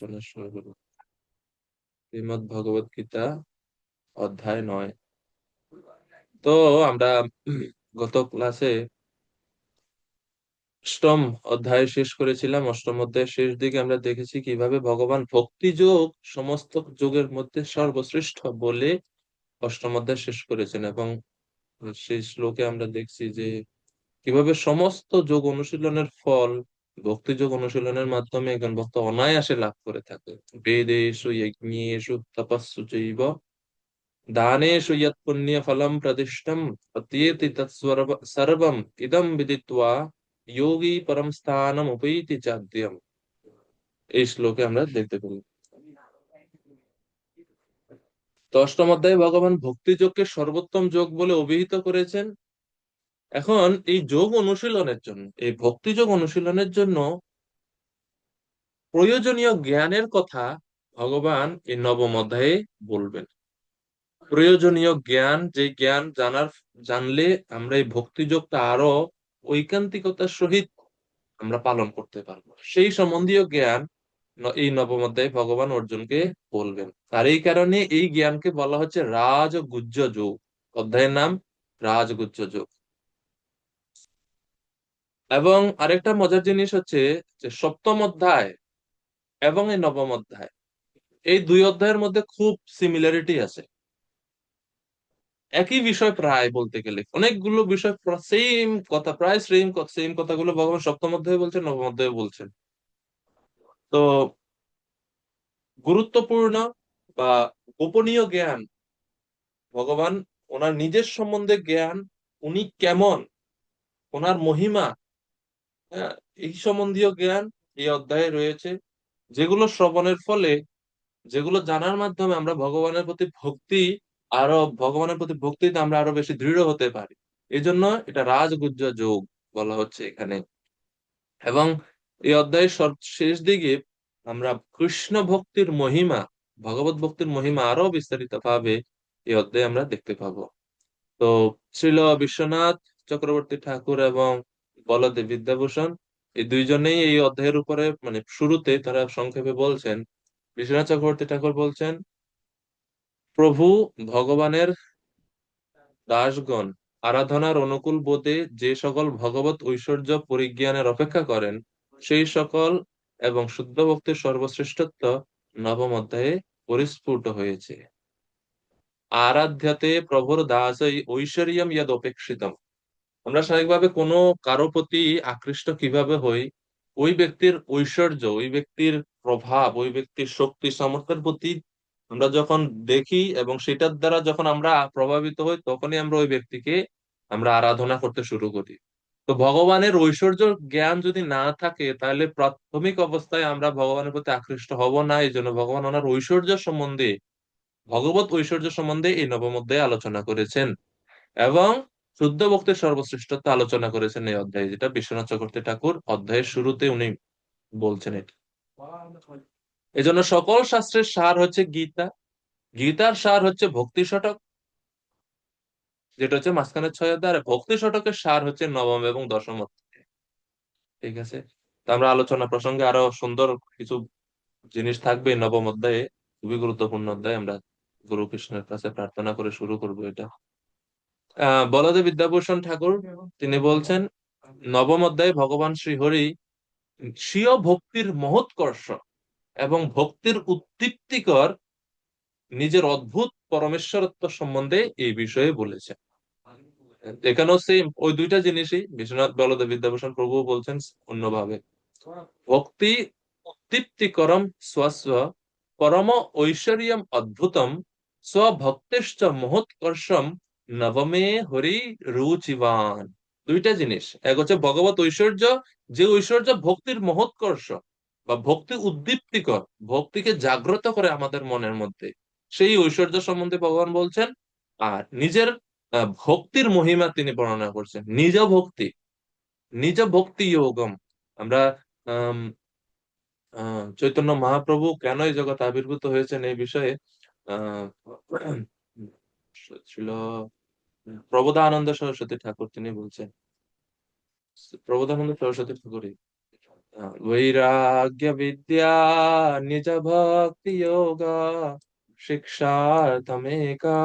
আলোচনা শুরু করব। শ্রীমদ্ ভগবত গীতা অধ্যায় 9। তো আমরা গত ক্লাসে অষ্টম অধ্যায় শেষ করেছিলাম। অষ্টম অধ্যায়ের শেষ দিকে আমরা দেখেছি কিভাবে ভগবান ভক্তি যোগ সমস্ত যোগের মধ্যে সর্বশ্রেষ্ঠ বলে অষ্টম অধ্যায় শেষ করেছেন, এবং সেই শ্লোকে আমরা দেখছি যে কিভাবে সমস্ত যোগ অনুশীলনের ফল ভক্তি যোগ অনুশীলনের মাধ্যমে একজন ভক্ত অনায়াসে লাভ করে থাকে। বেদেষু যজ্ঞেষু তপস্সু চৈব দানেষু যৎ পুণ্য ফলম প্রদিষ্টম পত্যেতি তৎ সর্বম ইদম বিদিত্বা যোগী পরম স্থানম উপৈতি চাদ্যম। এই শ্লোকে আমরা দেখতে পাই। তো অষ্টম অধ্যায়ে ভগবান ভক্তি যোগকে সর্বোত্তম যোগ বলে অভিহিত করেছেন। এখন এই যোগ অনুশীলনের জন্য, এই ভক্তি যোগ অনুশীলনের জন্য প্রয়োজনীয় জ্ঞানের কথা ভগবান এই নবম অধ্যায়ে বলবেন। প্রয়োজনীয় জ্ঞান, যে জ্ঞান জানলে আমরা এই ভক্তি যোগটা আরো ঐকান্তিকতার সহিত আমরা পালন করতে পারবো, সেই সম্বন্ধীয় জ্ঞান এই নবম অধ্যায়ে ভগবান অর্জুনকে বলবেন। আর এই কারণে এই জ্ঞানকে বলা হচ্ছে রাজগুহ্য যোগ। অধ্যায়ের নাম রাজগুহ্য যোগ। এবং আরেকটা মজার জিনিস হচ্ছে যে সপ্তম অধ্যায় এবং এই নবম অধ্যায়, এই দুই অধ্যায়ের মধ্যে খুব সিমিলারিটি আছে। একই বিষয়, প্রায় বলতে গেলে অনেকগুলো বিষয় সেম কথা, প্রায় সেম সেম কথাগুলো ভগবান সপ্তম অধ্যায়ে বলছেন, নবম অধ্যায়ে বলছেন। তো গুরুত্বপূর্ণ বা গোপনীয় জ্ঞান, ভগবান ওনার নিজের সম্বন্ধে জ্ঞান, উনি কেমন, ওনার মহিমা, হ্যাঁ, এই সম্বন্ধীয় জ্ঞান এই অধ্যায়ে রয়েছে, যেগুলো শ্রবণের ফলে, যেগুলো জানার মাধ্যমে আমরা ভগবানের প্রতি ভক্তি, ভগবানের প্রতি ভক্তিতে আমরা আরো বেশি দৃঢ় হতে পারি। এই জন্য এটা রাজগুহ্য যোগ বলা হচ্ছে এখানে। এবং এই অধ্যায়ের শেষ দিকে আমরা কৃষ্ণ ভক্তির মহিমা, ভগবত ভক্তির মহিমা আরো বিস্তারিত ভাবে এই অধ্যায়ে আমরা দেখতে পাবো। তো শ্রীল বিশ্বনাথ চক্রবর্তী ঠাকুর এবং বলদেব বিদ্যাভূষণ, এই দুইজনেই এই অধ্যায়ের উপরে মানে শুরুতে তারা সংক্ষেপে বলছেন। বিশ্বনাথ চক্রবর্তী ঠাকুর বলছেন, প্রভু ভগবানের দাসগণ আরাধনার অনুকূল বোধে যে সকল ভগবত ঐশ্বর্য পরিজ্ঞানের অপেক্ষা করেন, সেই সকল এবং শুদ্ধ ভক্তির সর্বশ্রেষ্ঠত্ব নবম অধ্যায়ে পরিস্ফুট হয়েছে। আরাধ্যাতে প্রভুর দাসৈ ঐশ্বর্যম ইয়দ অপেক্ষিতম। আমরা স্বাভাবিকভাবে কোনো কারো প্রতি আকৃষ্ট কিভাবে হই, ওই ব্যক্তির ঐশ্বর্য, ওই ব্যক্তির প্রভাব, ওই ব্যক্তির শক্তি সামর্থ্যের প্রতি আমরা যখন দেখি এবং সেটার দ্বারা যখন আমরা প্রভাবিত হই, তখনই আমরা ওই ব্যক্তিকে আমরা আরাধনা করতে শুরু করি। তো ভগবানের ঐশ্বর্য জ্ঞান যদি না থাকে, তাহলে প্রাথমিক অবস্থায় আমরা ভগবানের প্রতি আকৃষ্ট হব না। এই জন্য ভগবান ওনার ঐশ্বর্য সম্বন্ধে, ভগবত ঐশ্বর্য সম্বন্ধে এই নবম অধ্যায়ে আলোচনা করেছেন, এবং শুদ্ধ ভক্তির সর্বশ্রেষ্ঠত্ব আলোচনা করেছেন এই অধ্যায়ে, যেটা বিশ্বনাথ চক্রবর্তী ঠাকুর অধ্যায়ের শুরুতে উনি বলছেন এটা। এজন্য সকল শাস্ত্রের সার হচ্ছে গীতা, গীতার সার হচ্ছে ভক্তি শতক, যেটা হচ্ছে মাঝখানের 6 অধ্যায়, আর ভক্তি শতকের সার হচ্ছে নবম এবং দশম অধ্যায়। ঠিক আছে। তো আমরা আলোচনা প্রসঙ্গে আরো সুন্দর কিছু জিনিস থাকবে এই নবম অধ্যায়ে, খুবই গুরুত্বপূর্ণ অধ্যায়। আমরা গুরু কৃষ্ণের কাছে প্রার্থনা করে শুরু করবো এটা। বলদেব বিদ্যাভূষণ ঠাকুর তিনি বলছেন, নবম অধ্যায়ে ভগবান শ্রীহরি স্বীয় ভক্তির মহোৎকর্ষ এবং ভক্তির উদ্দীপ্তিকর নিজের অদ্ভুত পরমেশ্বরত্ব সম্বন্ধে এই বিষয়ে বলেছেন। এখানেও সেম ওই দুইটা জিনিসই বিশ্বনাথ বলদেব বিদ্যাভূষণ প্রভু বলছেন অন্যভাবে। ভক্তি উদ্দীপ্তিকরম স্বস্ব পরম ঐশ্বর্যম অদ্ভুতম স্বভক্তেশ্চ মহোৎকর্ষম নবমে হরি রুচিবান। দুইটা জিনিস, এক হচ্ছে ভগবত ঐশ্বর্য, যে ঐশ্বর্য ভক্তির মহোৎকর্ষ বা ভক্তি উদ্দীপ্তিকর, ভক্তিকে জাগ্রত করে আমাদের মনের মধ্যে, সেই ঐশ্বর্য সম্বন্ধে ভগবান বলছেন। আর নিজের ভক্তির মহিমা তিনি বর্ণনা করছেন, নিজ ভক্তি যোগম। আমরা আম, চৈতন্য মহাপ্রভু কেন এই জগৎ আবির্ভূত হয়েছেন এই বিষয়ে আহ ছিল প্রবোধানন্দ সরস্বতী ঠাকুর তিনি বলছেন, প্রবোধানন্দ সরস্বতী ঠাকুরই वैराग्य विद्या निज भक्ति योगा शिक्षार्थमेका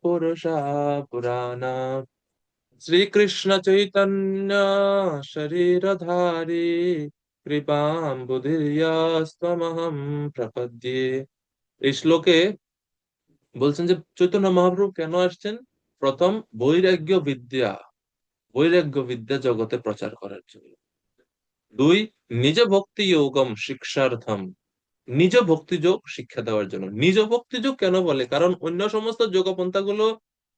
पुरुषा पुराना श्री कृष्ण चैतन्य शरीरधारी कृपां बुधिर्यस्त्वमहं प्रपद्ये। এই শ্লোকে বলছেন যে চৈতন্য মহাপ্রভু কেন আসছেন? প্রথম, বৈরাগ্য বিদ্যা জগতে প্রচার করার জন্য। দুই, নিজ ভক্তি যোগম শিক্ষার্থম, নিজ ভক্তি যোগ শিক্ষা দেওয়ার জন্য। নিজ ভক্তি যোগ কেন বলে? কারণ অন্য সমস্ত যোগপন্থা গুলো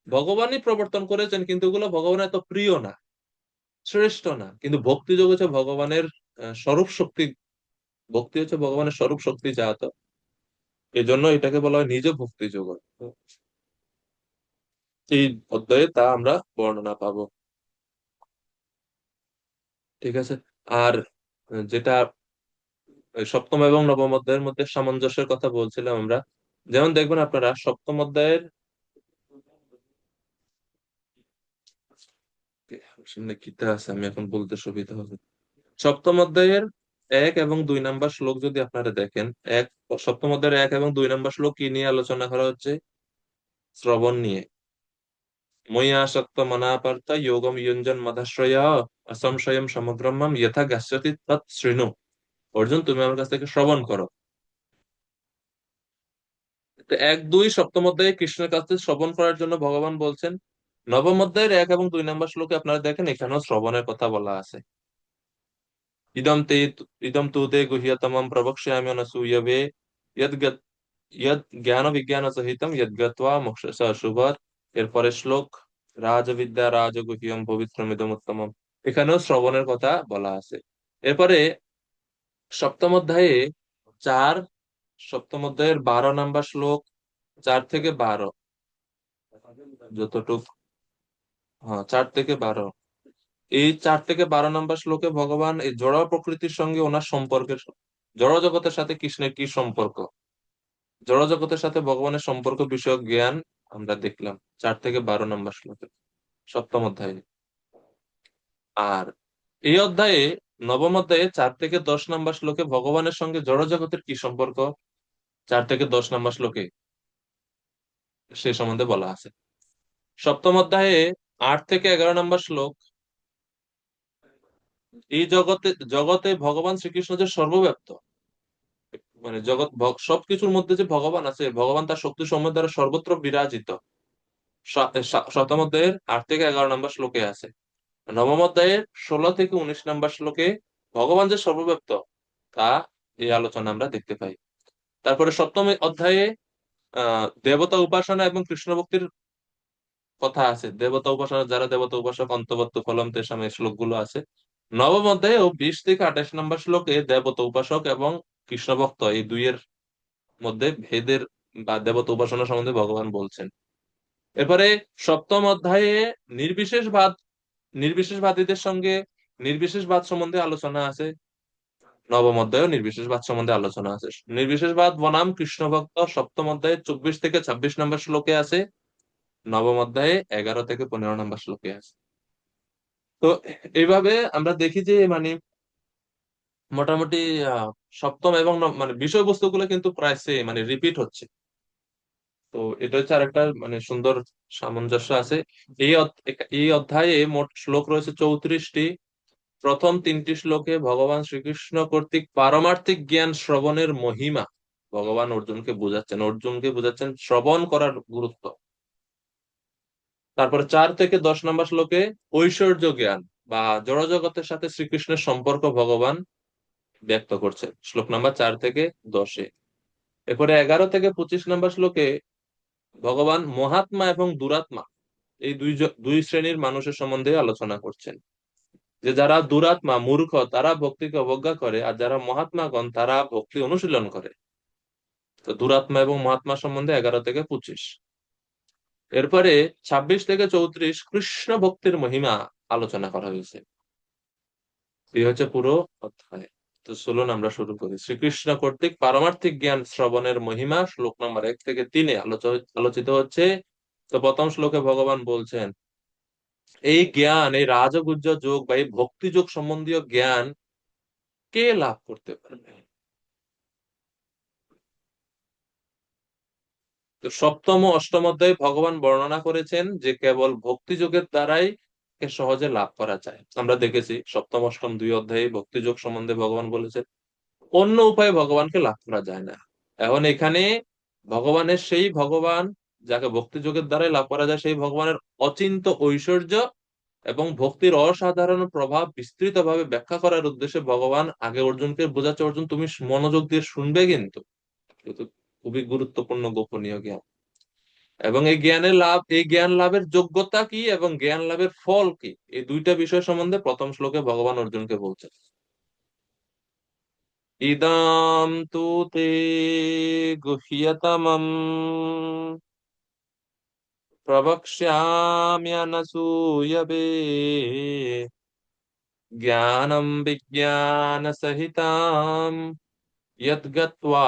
ভগবানই প্রবর্তন করেছেন, কিন্তু ওগুলো ভগবানের এত প্রিয় না, শ্রেষ্ঠ না। কিন্তু ভক্তি যোগ হচ্ছে ভগবানের স্বরূপ শক্তি, ভক্তি হচ্ছে ভগবানের স্বরূপ শক্তি জাত, এই জন্য এটাকে বলা হয় নিজ ভক্তি যোগ। এই অধ্যায়ে তা আমরা বর্ণনা পাবো। ঠিক আছে। আর যেটা সপ্তম এবং নবম অধ্যায়ের মধ্যে সামঞ্জস্যের কথা বলছিলাম আমরা, যেমন দেখবেন আপনারা সপ্তম অধ্যায়ের সামনে কিতা আছে, আমি এখন বলতে সুবিধা হবে। সপ্তম অধ্যায়ের 1 এবং 2 নাম্বার শ্লোক যদি আপনারা দেখেন, এক সপ্তম অধ্যায়ের 1 এবং 2 নাম্বার শ্লোক কি নিয়ে আলোচনা করা হচ্ছে? শ্রবণ নিয়ে। ময়ি আসক্ত মনা পার্থ যোগম ইয়ঞ্জন মদাশ্রয়া অসংশয়ম সমগ্রম মাম যথা গাস্যতি তৎ শৃণু। অর্জুন, তুমি আমার কাছ থেকে শ্রবণ করো। তো 1, 2 সপ্তম অধ্যায়ে কৃষ্ণের কাছ থেকে শ্রবণ করার জন্য ভগবান বলছেন। নবম অধ্যায়ের 1 এবং 2 নাম্বার শ্লোকে আপনারা দেখেন এখানেও শ্রবণের কথা বলা আছে। ইদম তে ইদম তু তে গুহ্যতমম প্রবক্ষ্যামি অনসূয়বে ইয়দ ইয়দ জ্ঞান বিজ্ঞান সহিতম ইয়দ জ্ঞাত্বা মোক্ষস্য শুভাৎ। এরপরে শ্লোক, রাজবিদ্যা রাজগুহ্যম পবিত্রমিদম উত্তমম। এখানেও শ্রবণের কথা বলা আছে। এরপরে সপ্তম অধ্যায়ে চার সপ্তম অধ্যায়ের 12 নাম্বার শ্লোক, 4 থেকে 12, যতটুক, হ্যাঁ 4 থেকে 12, এই 4 থেকে 12 নাম্বার শ্লোকে ভগবান এই জড় প্রকৃতির সঙ্গে ওনার সম্পর্কের, জড় জগতের সাথে কৃষ্ণের কি সম্পর্ক, জড় জগতের সাথে ভগবানের সম্পর্ক বিষয়ক জ্ঞান আমরা দেখলাম 4 থেকে 12 নাম্বার শ্লোকে সপ্তম অধ্যায়ে। আর এই অধ্যায়ে, নবম অধ্যায়ে 4 থেকে 10 নাম্বার শ্লোকে ভগবানের সঙ্গে জড় জগতের কি সম্পর্ক, 4 থেকে 10 নাম্বার শ্লোকে সে সম্বন্ধে বলা আছে। সপ্তম অধ্যায়ে 8 থেকে 11 নাম্বার শ্লোক, এই জগতে জগতে ভগবান শ্রীকৃষ্ণ যে সর্বব্যাপ্ত, মানে জগৎ সবকিছুর মধ্যে যে ভগবান আছে, ভগবান তার শক্তি সময় দ্বারা সর্বত্র বিরাজিত, সপ্তম অধ্যায়ের 8 থেকে 11 নাম্বার শ্লোকে আছে। নবম অধ্যায়ের 16 থেকে 19 নাম্বার শ্লোকে ভগবান যে সর্বব্যাপ্ত তা এই আলোচনা আমরা দেখতে পাই। তারপরে সপ্তম অধ্যায়ে দেবতা উপাসনা এবং কৃষ্ণ ভক্তির কথা আছে। দেবতা উপাসনা, যারা দেবতা উপাসক অন্তবত্ত ফলম তেষাম, এই শ্লোকগুলো আছে। নবম অধ্যায়ে ও 20 থেকে 28 নাম্বার শ্লোকে দেবতা উপাসক এবং কৃষ্ণ ভক্ত এই দুইয়ের মধ্যে ভেদের বা দেবতা উপাসনা সম্বন্ধে ভগবান বলছেন। এরপরে সপ্তম অধ্যায়ে নির্বিশেষবাদ, নির্বিশেষবাদীদের সঙ্গে নির্বিশেষবাদ সম্বন্ধে আলোচনা আছে। নবম অধ্যায়ে নির্বিশেষবাদ সম্বন্ধে আলোচনা আছে। নির্বিশেষবাদ বনাম কৃষ্ণ ভক্ত সপ্তম অধ্যায়ে 24 থেকে 26 নাম্বার শ্লোকে আছে। নবম অধ্যায়ে 11 থেকে 15 নাম্বার শ্লোকে আছে। তো এইভাবে আমরা দেখি যে মানে মোটামুটি আহ সপ্তম এবং মানে বিষয়বস্তুগুলো কিন্তু প্রায় সেম, মানে রিপিট হচ্ছে। তো এটা হচ্ছে আরেকটা মানে সুন্দর সামঞ্জস্য আছে। এই অধ্যায়ে মোট শ্লোক রয়েছে 34টি। প্রথম 3টি শ্লোকে ভগবান শ্রীকৃষ্ণ কর্তৃক পারমার্থিক জ্ঞান শ্রবণের মহিমা ভগবান অর্জুনকে বোঝাচ্ছেন শ্রবণ করার গুরুত্ব। তারপরে 4 থেকে 10 নাম্বার শ্লোকে ঐশ্বর্য জ্ঞান বা জড়জগতের সাথে শ্রীকৃষ্ণের সম্পর্ক ভগবান ব্যক্ত করছেন শ্লোক নাম্বার 4 থেকে 10-এ। এরপরে 11 থেকে 25 নাম্বার শ্লোকে ভগবান মহাত্মা এবং দুরাত্মা, এই দুই শ্রেণীর মানুষের সম্বন্ধে আলোচনা করছেন। যে যারা দুরাত্মা মূর্খ তারা ভক্তিকে অবজ্ঞা করে, আর যারা মহাত্মাগণ তারা ভক্তি অনুশীলন করে। তো দুরাত্মা এবং মহাত্মা সম্বন্ধে 11 থেকে 25। এরপরে 26 থেকে 34 কৃষ্ণ ভক্তির মহিমা আলোচনা করা হয়েছে। এই হচ্ছে পুরো অধ্যায়। তো চলুন আমরা শুরু করি। শ্রীকৃষ্ণ কর্তৃক পারমার্থিক জ্ঞান শ্রবণের মহিমা শ্লোক নাম্বার 1 থেকে 3-এ আলোচিত হচ্ছে। তো প্রথম শ্লোকে ভগবান বলছেন এই জ্ঞান, এই রাজগুহ্য যোগ বা এই ভক্তি যোগ সম্বন্ধীয় জ্ঞান কে লাভ করতে পারবে? তো সপ্তম ও অষ্টম অধ্যায়ে ভগবান বর্ণনা করেছেন যে কেবল ভক্তি যোগের দ্বারাই একে সহজে লাভ করা যায়। আমরা দেখেছি সপ্তম অষ্টম দুই অধ্যায়ে ভক্তি যোগ সম্বন্ধে ভগবান বলেছেন অন্য উপায়ে ভগবানকে লাভ করা যায় না। এখন এখানে ভগবানের সেই ভগবান যাকে ভক্তি যোগের দ্বারাই লাভ করা যায়, সেই ভগবানের অচিন্ত ঐশ্বর্য এবং ভক্তির অসাধারণ প্রভাব বিস্তৃত ভাবে ব্যাখ্যা করার উদ্দেশ্যে ভগবান আগে অর্জুনকে বোঝাচ্ছে, অর্জুন তুমি মনোযোগ দিয়ে শুনবে, কিন্তু কিন্তু খুবই গুরুত্বপূর্ণ গোপনীয় জ্ঞান। এবং এই জ্ঞানের লাভ, এই জ্ঞান লাভের যোগ্যতা কি এবং জ্ঞান লাভের ফল কি, এই দুইটা বিষয় সম্বন্ধে প্রথম শ্লোকে ভগবান অর্জুনকে বলছেন। ইদম তু তে গুহ্যতমম প্রবক্ষ্যাম্যনসূয়বে জ্ঞানম বিজ্ঞান সহিতাম যদ্গত্বা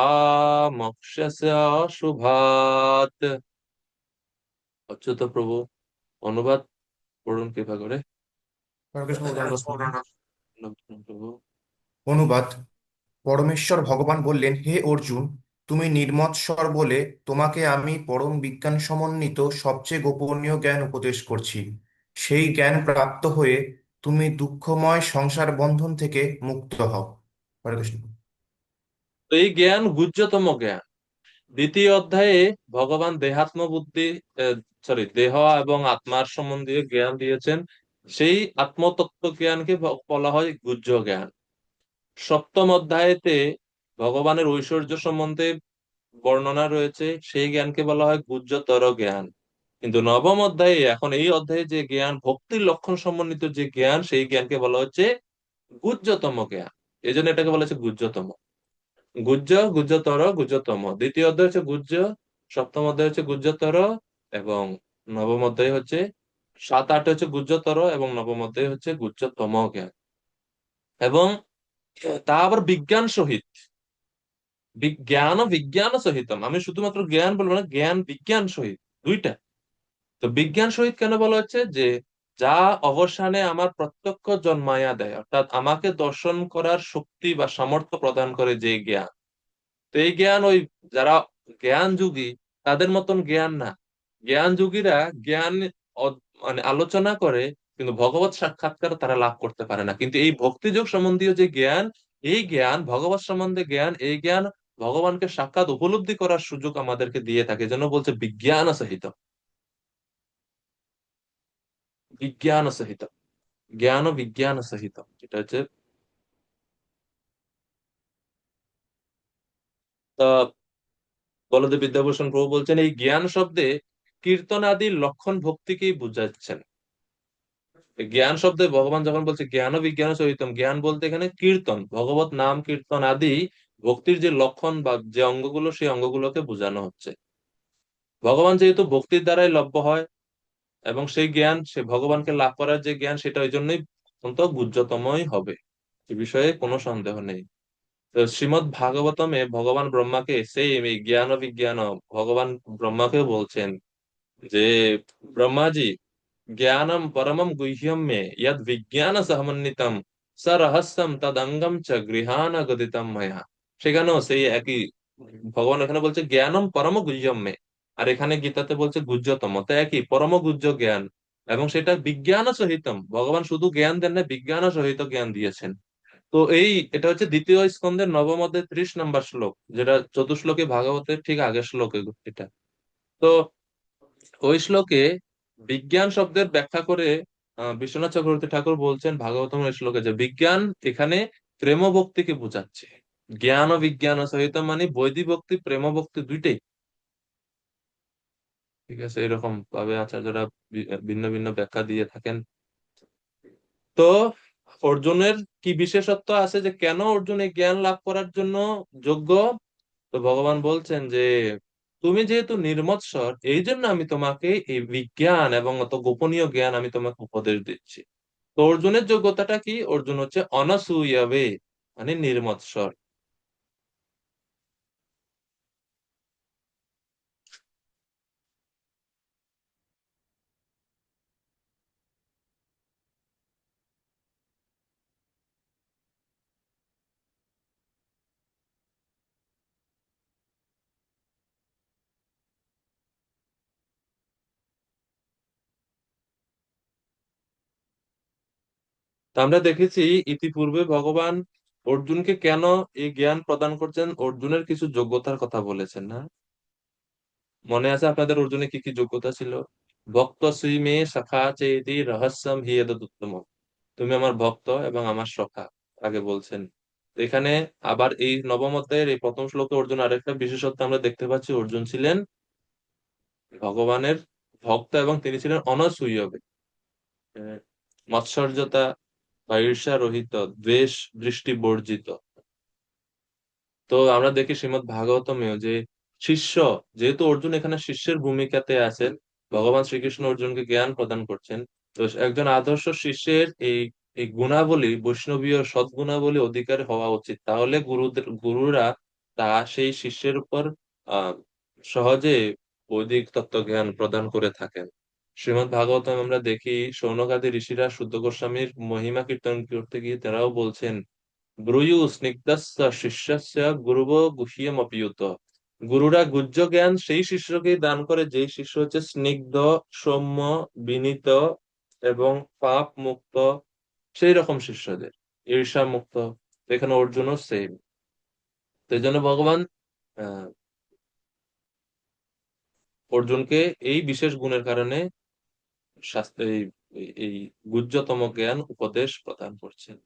মোক্ষস্য শুভাৎ। অচ্যুত প্রভু, অনুবাদ পড়ুন কৃপা করে। হরে কৃষ্ণ প্রভু। প্রভু। অনুবাদ। পরমেশ্বর ভগবান বললেন, হে অর্জুন, তুমি নির্মৎসর বলে তোমাকে আমি পরম বিজ্ঞান সমন্বিত সবচেয়ে গোপনীয় জ্ঞান উপদেশ করছি। সেই জ্ঞান প্রাপ্ত হয়ে তুমি দুঃখময় সংসার বন্ধন থেকে মুক্ত হও। হরে কৃষ্ণ। তো এই জ্ঞান গুহ্যতম জ্ঞান। দ্বিতীয় অধ্যায়ে ভগবান দেহাত্ম বুদ্ধি, দেহ এবং আত্মার সম্বন্ধীয় জ্ঞান দিয়েছেন। সেই আত্মতত্ত্ব জ্ঞানকে বলা হয় গুহ্য জ্ঞান। সপ্তম অধ্যায়েতে ভগবানের ঐশ্বর্য সম্বন্ধে বর্ণনা রয়েছে, সেই জ্ঞানকে বলা হয় গুহ্যতর জ্ঞান। কিন্তু নবম অধ্যায়ে, এখন এই অধ্যায়ে যে জ্ঞান ভক্তির লক্ষণ সমন্বিত যে জ্ঞান, সেই জ্ঞানকে বলা হচ্ছে গুহ্যতম জ্ঞান। এই জন্য এটাকে বলা হচ্ছে গুহ্যতম। গুহ্য, গুহ্যতর, গুহ্যতম। দ্বিতীয় অধ্যায় হচ্ছে গুহ্য, সপ্তম অধ্যায় হচ্ছে গুহ্যতর, এবং নবম অধ্যায় হচ্ছে, সাত আট হচ্ছে গুহ্যতর এবং নবম অধ্যায় হচ্ছে গুহ্যতম জ্ঞান। এবং তা আবার বিজ্ঞান সহিত, জ্ঞান ও বিজ্ঞান সহিতম। আমি শুধুমাত্র জ্ঞান বলবো না, জ্ঞান বিজ্ঞান সহিত, দুইটা। তো বিজ্ঞান সহিত কেন বলা হচ্ছে? যে যা অবসানে আমার প্রত্যক্ষ জন্মায়া দেয়, অর্থাৎ আমাকে দর্শন করার শক্তি বা সামর্থ্য প্রদান করে যে জ্ঞান। তো এই জ্ঞান ওই যারা জ্ঞান যুগী তাদের মতন জ্ঞান না। জ্ঞান যুগীরা জ্ঞান মানে আলোচনা করে, কিন্তু ভগবত সাক্ষাৎকার তারা লাভ করতে পারে না। কিন্তু এই ভক্তিযোগ সম্বন্ধীয় যে জ্ঞান, এই জ্ঞান ভগবত সম্বন্ধে জ্ঞান, এই জ্ঞান ভগবানকে সাক্ষাৎ উপলব্ধি করার সুযোগ আমাদেরকে দিয়ে থাকে। যেন বলছে বিজ্ঞান সহিত, বিজ্ঞান সহিত, জ্ঞান ও বিজ্ঞান সহিত, এটা হচ্ছে। তা বলদেব বিদ্যাভূষণ প্রভু বলছেন এই জ্ঞান শব্দে কীর্তন আদির লক্ষণ ভক্তিকেই বুঝাচ্ছেন। জ্ঞান শব্দে ভগবান যখন বলছে জ্ঞান ও বিজ্ঞান সহিতম, জ্ঞান বলতে এখানে কীর্তন, ভগবত নাম কীর্তন আদি ভক্তির যে লক্ষণ বা যে অঙ্গগুলো, সেই অঙ্গগুলোকে বোঝানো হচ্ছে। ভগবান যেহেতু ভক্তির দ্বারাই লভ্য হয়, এবং সেই জ্ঞান, সে ভগবানকে লাভ করার যে জ্ঞান, সেটা ওই জন্যই অত্যন্ত গুহ্যতমই হবে, এ বিষয়ে কোনো সন্দেহ নেই। তো শ্রীমৎ ভাগবতমে ভগবান ব্রহ্মাকে সেই এই জ্ঞান ও বিজ্ঞান, ভগবান ব্রহ্মাকে বলছেন যে ব্রহ্মাজি, জ্ঞানম পরমম গুহ্যম মে যদ বিজ্ঞান সমন্বিতম স রহস্যম তদঙ্গম চ গৃহাণ গদিতম ময়া। সেখানেও সেই একই ভগবান এখানে বলছে জ্ঞানম পরম গুহ্যম মে, আর এখানে গীতাতে বলছে গুহ্যতম। তো একই পরম গুহ্য জ্ঞান, এবং সেটা বিজ্ঞান সহিতম। ভগবান শুধু জ্ঞান দেন না, বিজ্ঞান সহিত জ্ঞান দিয়েছেন। তো এটা হচ্ছে দ্বিতীয় স্কন্ধের নবম অধ্যায় 30 নম্বর শ্লোক, যেটা চতুশ্লোকে ভাগবতের ঠিক আগের শ্লোকে এটা। তো ওই শ্লোকে বিজ্ঞান শব্দের ব্যাখ্যা করে বিশ্বনাথ চক্রবর্তী ঠাকুর বলছেন ভাগবতম এই শ্লোকে, যে বিজ্ঞান এখানে প্রেম ভক্তিকে বোঝাচ্ছে। জ্ঞান ও বিজ্ঞান সহিত মানে বৈদিক ভক্তি, প্রেম ভক্তি দুইটাই। ঠিক আছে, এরকম ভাবে আচার্যরা ভিন্ন ভিন্ন ব্যাখ্যা দিয়ে থাকেন। তো অর্জুনের কি বিশেষত্ব আছে, যে কেন অর্জুন এই জ্ঞান লাভ করার জন্য যোগ্য? তো ভগবান বলছেন যে তুমি যেহেতু নির্মৎসর, এই জন্য আমি তোমাকে এই বিজ্ঞান এবং অত গোপনীয় জ্ঞান আমি তোমাকে উপদেশ দিচ্ছি। তো অর্জুনের যোগ্যতাটা কি? অর্জুন হচ্ছে অনসূয়বে, মানে নির্মৎসর। তা আমরা দেখেছি ইতিপূর্বে ভগবান অর্জুনকে কেন এই জ্ঞান প্রদান করছেন, অর্জুনের কিছু যোগ্যতার কথা বলেছেন না? মনে আছে আপনাদের অর্জুনের কি কি যোগ্যতা ছিল? ভক্ত শ্রী মে সখা চেতি রহস্যম হি এতদুত্তম। তুমি আমার ভক্ত এবং আমার সখা, আগে বলছেন। তো এখানে আবার এই নবম অধ্যায়ের এই প্রথম শ্লোকে অর্জুন আরেকটা বিশেষত্ব আমরা দেখতে পাচ্ছি, অর্জুন ছিলেন ভগবানের ভক্ত এবং তিনি ছিলেন অনসূয় ব্যক্তি। আহ, মৎসর্যতা বা ঈর্ষা রহিত, দ্বেষ দৃষ্টি বর্জিত। তো আমরা দেখি শ্রীমদ্ ভাগবতমেও যে শিষ্য, যেহেতু অর্জুন এখানে শিষ্যের ভূমিকাতে আছেন, ভগবান শ্রীকৃষ্ণ অর্জুনকে জ্ঞান প্রদান করছেন। তো একজন আদর্শ শিষ্যের এই এই গুণাবলী, বৈষ্ণবীয় সদ্গুণাবলী অধিকারী হওয়া উচিত, তাহলে গুরুরা তা সেই শিষ্যের উপর আহ সহজে বৈদিক তত্ত্ব জ্ঞান প্রদান করে থাকেন। শ্রীমদ্ ভাগবতম আমরা দেখি শৌনকাদি ঋষিরা শুদ্ধ গোস্বামীর মহিমা কীর্তন করতে গিয়ে তারাও বলছেন, ব্রূয়ু স্নিগ্ধস্য শিষ্যস্য গুরুব গুহ্যমপিয়ুত। গুরুরা গুহ্য জ্ঞান সেই শিষ্যকেই দান করে যেই শিষ্য হচ্ছে স্নিগ্ধ, সৌম্য, বিনীত এবং পাপ মুক্ত, সেই রকম শিষ্যদের, ঈর্ষা মুক্ত। তো এখানে অর্জুনও সেম। তো এই জন্য ভগবান আহ অর্জুনকে এই বিশেষ গুণের কারণে শাস্ত্রে এই গুহ্যতম জ্ঞান উপদেশ প্রদান করছেন।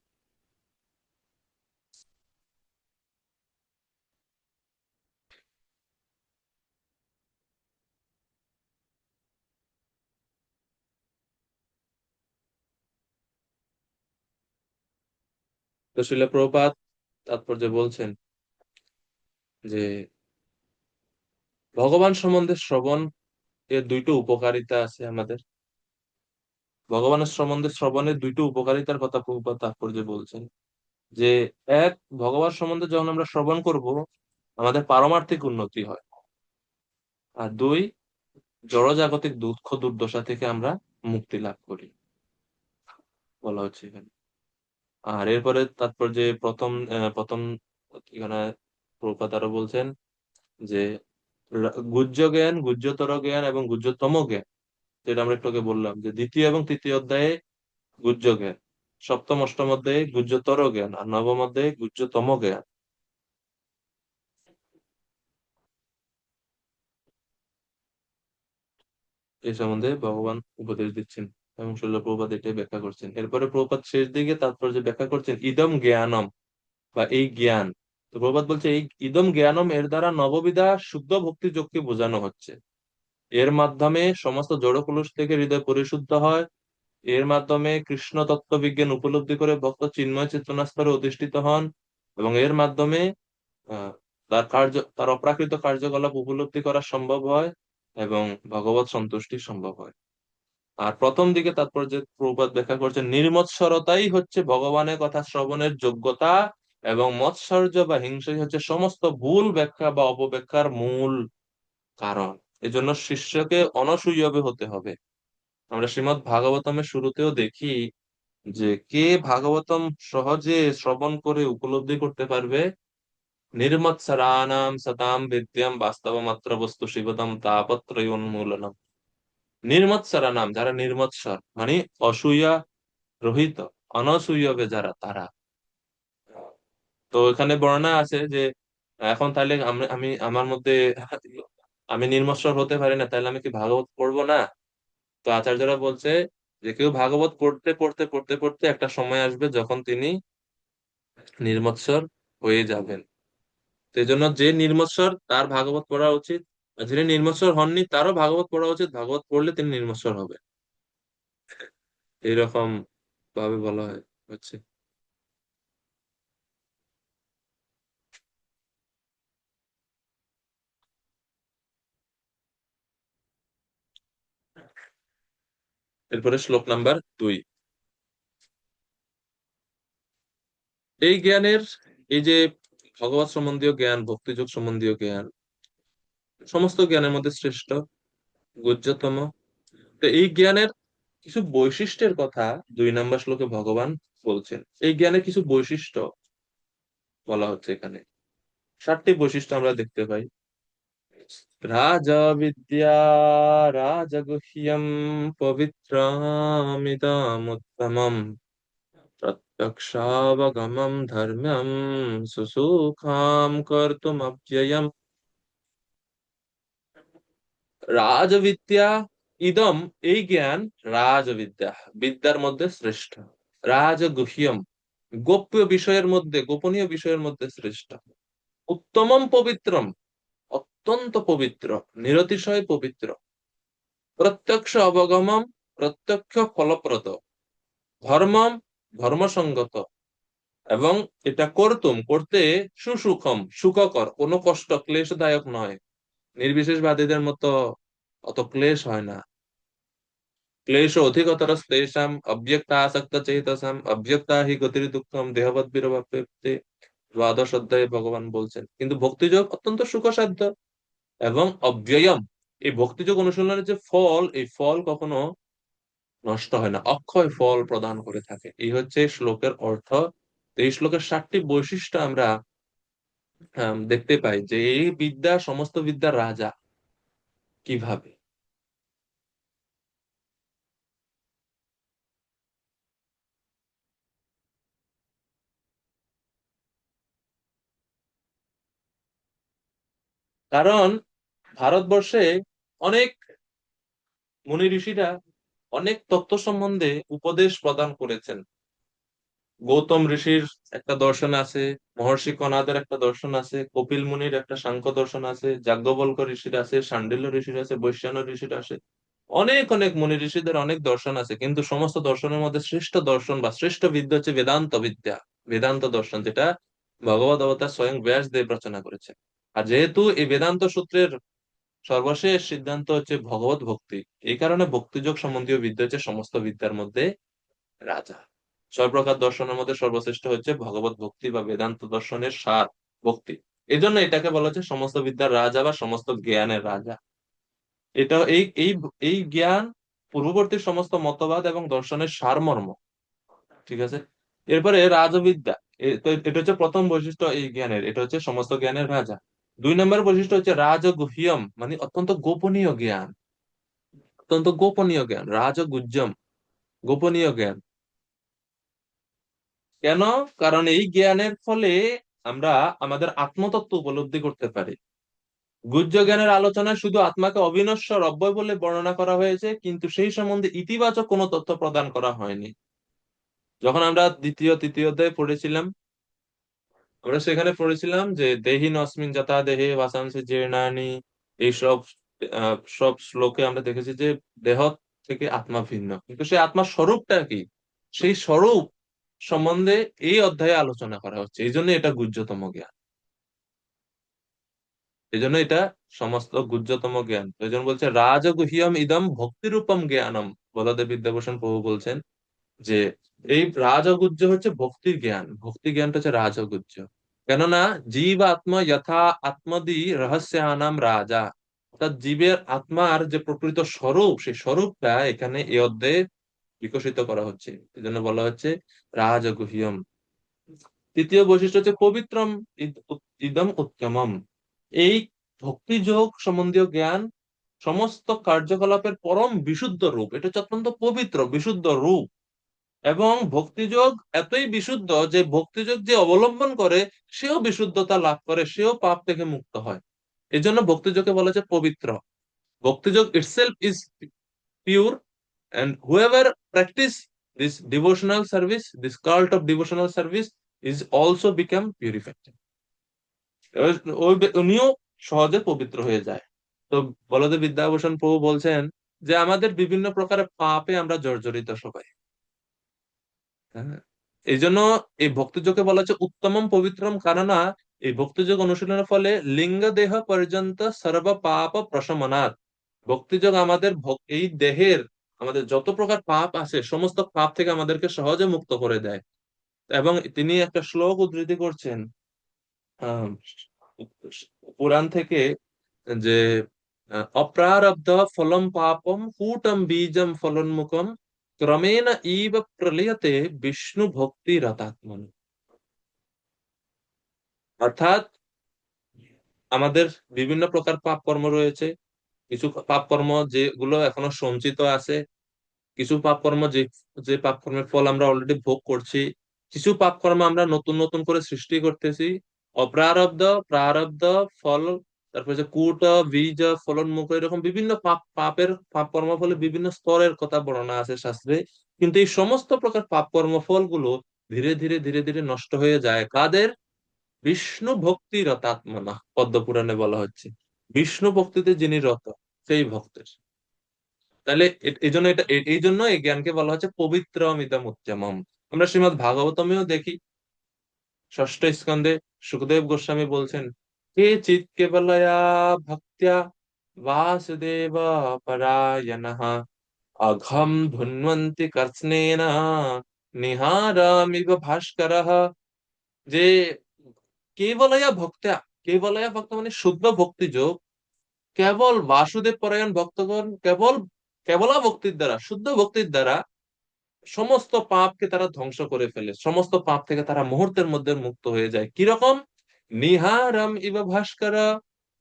তো শিল প্রভুপাদ তাৎপর্য বলছেন যে ভগবান সম্বন্ধে শ্রবণ এর দুইটো উপকারিতা আছে আমাদের। ভগবানের সম্বন্ধে শ্রবণের দুইটো উপকারিতার কথা প্রভুপাদ তাৎপর্যে বলছেন যে, এক, ভগবান সম্বন্ধে যখন আমরা শ্রবণ করব আমাদের পারমার্থিক উন্নতি হয়। আর দুই, জড়জাগতিক দুঃখ দুর্দশা থেকে আমরা মুক্তি লাভ করি, বলা হচ্ছে এখানে। আর এরপরে তাৎপর্যে প্রথম এখানে প্রভুপাদ আরো বলছেন যে গুহ্য জ্ঞান, গুহ্যতর জ্ঞান এবং গুহ্যতম জ্ঞান, যেটা আমরা একটু আগে বললাম যে দ্বিতীয় এবং তৃতীয় অধ্যায়ে গুহ্য জ্ঞান, সপ্তম অষ্টম অধ্যায়ে গুহ্যতর জ্ঞান, আর নবম অধ্যায়ে গুহ্যতম জ্ঞান, এই সম্বন্ধে ভগবান উপদেশ দিচ্ছেন এবং শৈল প্রভুপাদ এটাই ব্যাখ্যা করছেন। এরপরে প্রভুপাদ শেষ দিকে তাৎপর্য ব্যাখ্যা করছেন ইদম জ্ঞানম, বা এই জ্ঞান। তো প্রভুপাদ বলছে এই ইদম জ্ঞানম এর দ্বারা নববিধা শুদ্ধ ভক্তি যোগকে বোঝানো হচ্ছে। এর মাধ্যমে সমস্ত জড়কলুষ থেকে হৃদয় পরিশুদ্ধ হয়। এর মাধ্যমে কৃষ্ণ তত্ত্ববিজ্ঞান উপলব্ধি করে ভক্ত চিন্ময় চেতনা স্তরে অধিষ্ঠিত হন, এবং এর মাধ্যমে আহ, তার অপ্রাকৃত কার্যকলাপ উপলব্ধি করা সম্ভব হয় এবং ভগবত সন্তুষ্টি সম্ভব হয়। আর প্রথম দিকে তাৎপর্য প্রভুপাদ ব্যাখ্যা করছেন নির্মৎসরতাই হচ্ছে ভগবানের কথা শ্রবণের যোগ্যতা, এবং মৎসর্য বা হিংসাই হচ্ছে সমস্ত ভুল ব্যাখ্যা বা অপব্যাখ্যার মূল কারণ। এজন্য শিষ্যকে অনসূয়বে হতে হবে। আমরা শ্রীমদ্ ভাগবতমের শুরুতেও দেখি যে কে ভাগবতম সহজে শ্রবণ করে উপলব্ধি করতে পারবে, নির্মৎসরাণাম সতাম বিদ্যাম বাস্তবমাত্র বস্তু শিবতম তাপত্রয় উন্মূলনম। নির্মৎসরাণাম, যারা নির্মৎসর মানে অসূয়া রহিত, অনসূয়বে যারা, তারা। তো এখানে বর্ণনা আছে যে এখন তাহলে আমি আমার মধ্যে আমি নির্মৎসর হতে পারি না, তাহলে আমি কি ভাগবত পড়বো না? তো আচার্যরা বলছে যে কেউ ভাগবত পড়তে পড়তে পড়তে পড়তে একটা সময় আসবে যখন তিনি নির্মৎসর হয়ে যাবেন। সেই জন্য যে নির্মৎসর তার ভাগবত পড়া উচিত, আর যিনি নির্মৎসর হননি তারও ভাগবত পড়া উচিত। ভাগবত পড়লে তিনি নির্মৎসর হবে, এইরকম ভাবে বলা হয় হচ্ছে। এরপরে শ্লোক নাম্বার 2। এই জ্ঞানের, এই যে ভগবত সম্বন্ধীয় জ্ঞান, ভক্তিযোগ সম্বন্ধীয় জ্ঞান সমস্ত জ্ঞানের মধ্যে শ্রেষ্ঠ, গুহ্যতম। তো এই জ্ঞানের কিছু বৈশিষ্ট্যের কথা 2 নম্বর শ্লোকে ভগবান বলছেন। এই জ্ঞানের কিছু বৈশিষ্ট্য বলা হচ্ছে এখানে। 7টি বৈশিষ্ট্য আমরা দেখতে পাই। রাজা বিদ্যা রাজগুহ্যম পবিত্রামিদমুত্তমম प्रत्यक्षावगमं धर्म्यं सुसुखां कर्तुमव्ययम्। রাজবিদ্যা ইদম, এই জ্ঞান, রাজবিদ্যা, বিদ্যার মধ্যে শ্রেষ্ঠ। রাজগুহ্যম, গোপ্য বিষয়ের মধ্যে, গোপনীয় বিষয়ের মধ্যে শ্রেষ্ঠ। উত্তমম পবিত্রম, অত্যন্ত পবিত্র, নিরতিশয় পবিত্র। প্রত্যক্ষ অবগমম, প্রত্যক্ষ ফলপ্রদ। ধর্মম, ধর্মসঙ্গত। এবং এটা করতে সুসুখম, সুখকর, কোনো কষ্ট ক্লেশদায়ক নয়। নির্বিশেষবাদীদের মতো অত ক্লেশ হয় না। क्लेशो अधिकतरस्तेषाम् अव्यक्तासक्तचेतसाम् अव्यक्ता हि গতির দুঃখম দেহবদ্বিরবাপ্যতে। দ্বাদশ অধ্যায়ে ভগবান বলছেন, কিন্তু ভক্তিযোগ অত্যন্ত সুখসাধ্য এবং অব্যয়ম। এই ভক্তিযোগ অনুশীলনের যে ফল, এই ফল কখনো নষ্ট হয় না, অক্ষয় ফল প্রদান করে থাকে। এই হচ্ছে শ্লোকের অর্থ। তো এই শ্লোকের 7টি বৈশিষ্ট্য আমরা দেখতে পাই যে এই বিদ্যা সমস্ত বিদ্যার রাজা। কিভাবে? কারণ ভারতবর্ষে অনেক মুনি ঋষিরা অনেক তত্ত্ব সম্বন্ধে উপদেশ প্রদান করেছেন। গৌতম ঋষির একটা দর্শন আছে, মহর্ষি কনাদের একটা দর্শন আছে, কপিল মুনির একটা সাংখ্য দর্শন আছে, যাজ্ঞবল্ক্য ঋষির আছে, শাণ্ডিল্য ঋষির আছে, বৈশ্যায়ন ঋষির আছে। অনেক অনেক মুনি ঋষিদের অনেক দর্শন আছে, কিন্তু সমস্ত দর্শনের মধ্যে শ্রেষ্ঠ দর্শন বা শ্রেষ্ঠ বিদ্যা হচ্ছে বেদান্ত বিদ্যা, বেদান্ত দর্শন, যেটা ভগবত অবতার স্বয়ং ব্যাসদেব রচনা করেছে। আর যেহেতু এই বেদান্ত সূত্রের সর্বশেষ সিদ্ধান্ত হচ্ছে ভগবত ভক্তি, এই কারণে ভক্তিযোগ সম্বন্ধীয় বিদ্যা হচ্ছে সমস্ত বিদ্যার মধ্যে রাজা। ছয় প্রকার দর্শনের মধ্যে সর্বশ্রেষ্ঠ হচ্ছে ভগবত ভক্তি বা বেদান্ত দর্শনের সার, ভক্তি। এই জন্য এটাকে বলা হচ্ছে সমস্ত বিদ্যার রাজা বা সমস্ত জ্ঞানের রাজা। এটা এই এই এই জ্ঞান পূর্ববর্তী সমস্ত মতবাদ এবং দর্শনের সারমর্ম। ঠিক আছে। এরপরে রাজবিদ্যা, তো এটা হচ্ছে প্রথম বৈশিষ্ট্য এই জ্ঞানের, এটা হচ্ছে সমস্ত জ্ঞানের রাজা। 2 নম্বর বৈশিষ্ট্য হচ্ছে রাজগুহ্যম, মানে অত্যন্ত গোপনীয় জ্ঞান। অত্যন্ত গোপনীয় জ্ঞান, রাজগুহ্যম, গোপনীয় জ্ঞান। কেন? কারণ এই জ্ঞানের ফলে আমরা আমাদের আত্মতত্ত্ব উপলব্ধি করতে পারি। গুহ্য জ্ঞানের আলোচনায় শুধু আত্মাকে অবিনশ্বর, অব্যয় বলে বর্ণনা করা হয়েছে, কিন্তু সেই সম্বন্ধে ইতিবাচক কোনো তথ্য প্রদান করা হয়নি। যখন আমরা দ্বিতীয় তৃতীয় অধ্যায়ে পড়েছিলাম, আমরা সেখানে পড়েছিলাম যে দেহিন অস্মিন যথা দেহে বাসাংসি জীর্ণানি, এইসব সব শ্লোকে আমরা দেখেছি যে দেহ থেকে আত্মা ভিন্ন, কিন্তু সেই আত্মার স্বরূপটা কি, সেই স্বরূপ সম্বন্ধে এই অধ্যায়ে আলোচনা করা হচ্ছে। এই জন্য এটা গুহ্যতম জ্ঞান। এই জন্য এটা সমস্ত গুহ্যতম জ্ঞান। এই জন্য বলছে রাজগুহ্যম ইদম ভক্তিরূপম জ্ঞানম। বলদেব বিদ্যাভূষণ প্রভু বলছেন যে এই রাজগুহ্য হচ্ছে ভক্তির জ্ঞান, ভক্তি জ্ঞানটা হচ্ছে রাজগুহ্য। কেননা জীব আত্মা যথা আত্মদি রহস্যানাম রাজা, অর্থাৎ জীবের আত্মার যে প্রকৃত স্বরূপ, সেই স্বরূপটা এখানে এই অধ্যায়ে বিকশিত করা হচ্ছে। এই জন্য বলা হচ্ছে রাজগুহ্যম। তৃতীয় বৈশিষ্ট্য হচ্ছে পবিত্রম ইদম উত্তমম। এই ভক্তিযোগ সম্বন্ধীয় জ্ঞান সমস্ত কার্যকলাপের পরম বিশুদ্ধ রূপ, এটা হচ্ছে অত্যন্ত পবিত্র বিশুদ্ধ রূপ। এবং ভক্তিযোগ এতই বিশুদ্ধ যে ভক্তিযোগ যে অবলম্বন করে সেও বিশুদ্ধতা লাভ করে, সেও পাপ থেকে মুক্ত হয়। এই জন্য ভক্তিযোগকে বলা যায় পবিত্র। ভক্তিযোগ itself is pure, and whoever practice this devotional service, this cult of devotional service, is also become purified. উনিও সহজে পবিত্র হয়ে যায়। তো বলদেব বিদ্যাভূষণ প্রভু বলছেন যে আমাদের বিভিন্ন প্রকারের পাপে আমরা জর্জরিত সবাই। হ্যাঁ, এই জন্য এই ভক্তিযোগকে বলা হচ্ছে উত্তমম পবিত্রম, কেননা এই ভক্তিযোগ অনুশীলনের ফলে লিঙ্গ দেহ পর্যন্ত সর্ব পাপ প্রশমনাথ। ভক্তিযোগ আমাদের এই দেহের আমাদের যত প্রকার পাপ আছে সমস্ত পাপ থেকে আমাদেরকে সহজে মুক্ত করে দেয়। এবং তিনি একটা শ্লোক উদ্ধৃতি করছেন আহ পুরাণ থেকে, যে অপ্রারব্ধ ফলম পাপম কূটম বীজম ফলোন্মুখম ক্রমেণ ইব প্রলীয়তে বিষ্ণু ভক্তি রতাত্মন। অর্থাৎ আমাদের বিভিন্ন প্রকার পাপ কর্ম রয়েছে, কিছু পাপ কর্ম যেগুলো এখনো সঞ্চিত আছে, কিছু পাপ কর্ম যে যে পাপ কর্মের ফল আমরা অলরেডি ভোগ করছি, কিছু পাপ কর্ম আমরা নতুন নতুন করে সৃষ্টি করতেছি। অপ্রারব্ধ, প্রারব্ধ, ফল, তারপর যে কূট, বীজ, ফলনমুখ, এরকম বিভিন্ন পাপ কর্মফলে বিভিন্ন স্তরের কথা বর্ণনা আছে শাস্ত্রে। কিন্তু এই সমস্ত প্রকার পাপ কর্মফল গুলো ধীরে ধীরে ধীরে ধীরে নষ্ট হয়ে যায় কাদের? বিষ্ণু ভক্তি রতাত্মনা, পদ্মপুরাণে বলা হচ্ছে। বিষ্ণু ভক্তিতে যিনি রত, সেই ভক্তের। তাহলে এই জন্য এই জন্য এই জ্ঞানকে বলা হচ্ছে পবিত্র মিদম উচ্চমম। আমরা শ্রীমদ্ ভাগবতমেও দেখি, ষষ্ঠ স্কন্ধে সুখদেব গোস্বামী বলছেন, কে চিৎ কেবলয়া ভক্ত্যা বাসুদেব পরায়ণঃ অঘম ধুন্বন্তি কর্ষ্ণেন নিহারামিব ভাস্করঃ। যে কেবলয়া ভক্ত্যা, কেবলয়া ভক্ত মানে শুদ্ধ ভক্তি যোগ, কেবল বাসুদেব পরায়ণ ভক্তগণ কেবল কেবলা ভক্তির দ্বারা, শুদ্ধ ভক্তির দ্বারা সমস্ত পাপকে তারা ধ্বংস করে ফেলে, সমস্ত পাপ থেকে তারা মুহূর্তের মধ্যে মুক্ত হয়ে যায়। কিরকম? নিহারাম ইব ভাস্কর।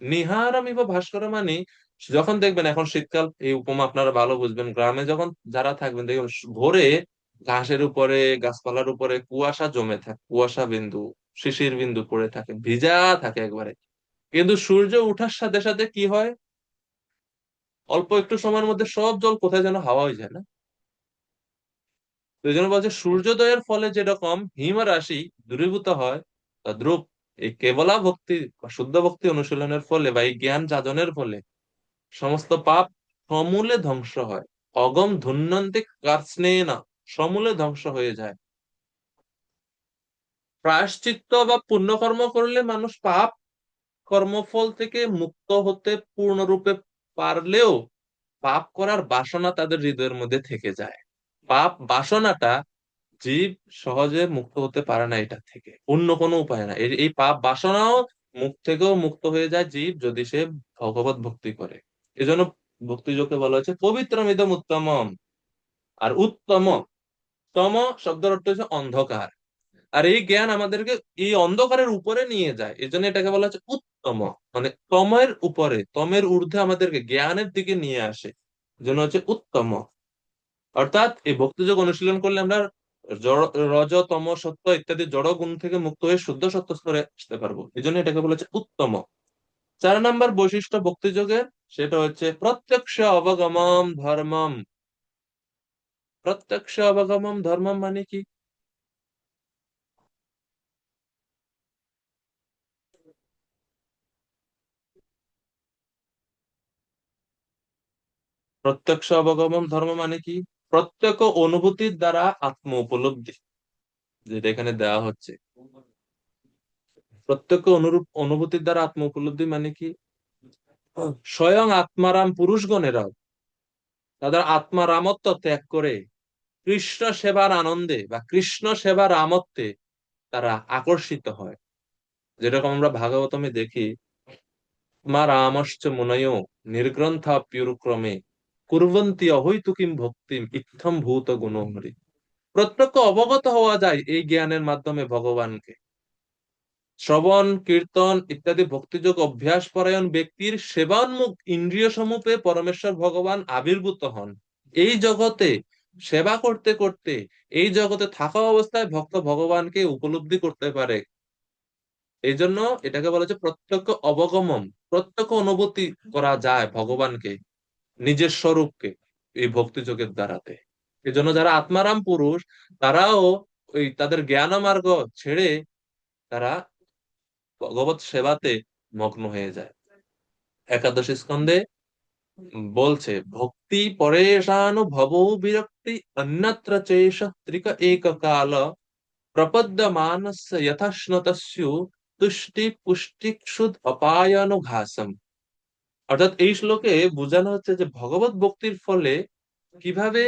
নিহারাম ইব ভাস্কর মানে, যখন দেখবেন এখন শীতকাল, এই উপমা আপনারা ভালো বুঝবেন, গ্রামে যখন যারা থাকবেন দেখবেন ভোরে ঘাসের উপরে, গাছপালার উপরে কুয়াশা জমে থাকে, কুয়াশা বিন্দু, শিশির বিন্দু পড়ে থাকে, ভিজা থাকে একবারে। কিন্তু সূর্য উঠার সাথে সাথে কি হয়? অল্প একটু সময়ের মধ্যে সব জল কোথায় যেন হাওয়া হয়ে যায় না? তো এই জন্য বলছে সূর্যোদয়ের ফলে যেরকম হিম রাশি দূরীভূত হয়, তদ্রূপ এই কেবলা ভক্তি বা শুদ্ধ ভক্তি অনুশীলনের ফলে বা এই জ্ঞান যাজনের ফলে সমস্ত পাপ সমূলে ধ্বংস হয়। অগম ধুন্নন্তি কার্স্নেনা, সমূলে ধ্বংস হয়ে যায়। প্রায়শ্চিত্ত বা পুণ্যকর্ম করলে মানুষ পাপ কর্মফল থেকে মুক্ত হতে পূর্ণরূপে পারলেও পাপ করার বাসনা তাদের হৃদয়ের মধ্যে থেকে যায়। পাপ বাসনাটা জীব সহজে মুক্ত হতে পারে না, এটা থেকে অন্য কোনো উপায় না। এই পাপ বাসনাও মুখ থেকেও মুক্ত হয়ে যায় জীব যদি সে ভগবত ভক্তি করে। এজন্য ভক্তিযোগকে বলা হচ্ছে পবিত্র মিদম উত্তমম। আর উত্তম, তম শব্দের অর্থ হচ্ছে অন্ধকার। আর এই জ্ঞান আমাদেরকে এই অন্ধকারের উপরে নিয়ে যায়, এই জন্য এটাকে বলা হচ্ছে উত্তম। মানে তমের উপরে, তমের ঊর্ধ্বে আমাদেরকে জ্ঞানের দিকে নিয়ে আসে, জন্য হচ্ছে উত্তম। অর্থাৎ এই ভক্তিযোগ অনুশীলন করলে আমরা রজ, তম, সত্য ইত্যাদি জড় গুণ থেকে মুক্ত হয়ে শুদ্ধ সত্য স্তরে আসতে পারবো। এই জন্য এটাকে বলা হচ্ছে উত্তম। 4 নম্বর বৈশিষ্ট্য ভক্তিযোগের, সেটা হচ্ছে প্রত্যক্ষ অবগমম ধর্মম। প্রত্যক্ষ অবগমম ধর্মম মানে কি? প্রত্যক্ষ অবগমন ধর্ম মানে কি? প্রত্যক্ষ অনুভূতির দ্বারা আত্ম উপলব্ধি, যেটা এখানে দেওয়া হচ্ছে। প্রত্যক্ষ অনুভূতির দ্বারা আত্ম উপলব্ধি মানে কি? স্বয়ং আত্মারাম পুরুষগণেরাও তাদের আত্মারামত্ব ত্যাগ করে কৃষ্ণ সেবার আনন্দে বা কৃষ্ণ সেবার আমত্তে তারা আকর্ষিত হয়। যেরকম আমরা ভাগবতমে দেখি, মা রামশ্চ মুনয়ো নির্গ্রন্থাপ্যুরক্রমে কুর্বন্তি অহৈতুকীম ভক্তিম ইত্থম ভূত গুণহরি। প্রত্যক্ষ অবগত হওয়া যায় এই জ্ঞানের মাধ্যমে ভগবানকে। শ্রবণ, কীর্তন ইত্যাদি ভক্তিযোগ অভ্যাস পরায়ণ ব্যক্তির সেবান্মুখ ইন্দ্রিয় সমূহে পরমেশ্বর ভগবান আবির্ভূত হন। এই জগতে সেবা করতে করতে, এই জগতে থাকা অবস্থায় ভক্ত ভগবানকে উপলব্ধি করতে পারে। এই জন্য এটাকে বলা হচ্ছে প্রত্যক্ষ অবগমন। প্রত্যক্ষ অনুভূতি করা যায় ভগবানকে, নিজের স্বরূপকে, এই ভক্তিযোগের দ্বারাতে। এই জন্য যারা আত্মারাম পুরুষ, তারাও ওই তাদের জ্ঞান মার্গ ছেড়ে তারা ভগবত সেবাতে মগ্ন হয়ে যায়। একাদশ স্কন্ধে বলছে, ভক্তি পরেশানুভব বিরক্তি অন্যত্র চেষ ত্রিক এক কাল প্রপদ্যমানস্য যথাশ্নতস্যু তুষ্টি পুষ্টি ক্ষুদ অপায়ানুঘাসম। অর্থাৎ এই শ্লোকে বোঝানো হচ্ছে যে ভগবত ভক্তির ফলে কিভাবে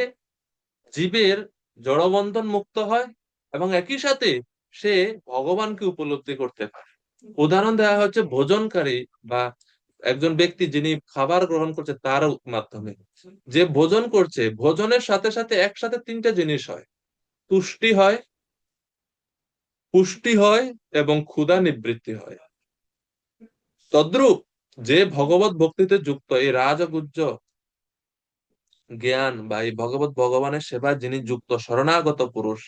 জীবের জড়বন্ধন মুক্ত হয় এবং একই সাথে সে ভগবানকে উপলব্ধি করতে পারে। উদাহরণ দেওয়া হচ্ছে ভোজনকারী বা একজন ব্যক্তি যিনি খাবার গ্রহণ করছে তার মাধ্যমে। যে ভোজন করছে, ভোজনের সাথে সাথে একসাথে 3টে জিনিস হয়: তুষ্টি হয়, পুষ্টি হয় এবং ক্ষুধা নিবৃত্তি হয়। তদ্রূপ যে ভগবত ভক্তিতে যুক্ত, এই রাজগুজ্জ জ্ঞান বা এই ভগবানের সেবায় যিনি যুক্ত শরণাগত পুরুষ,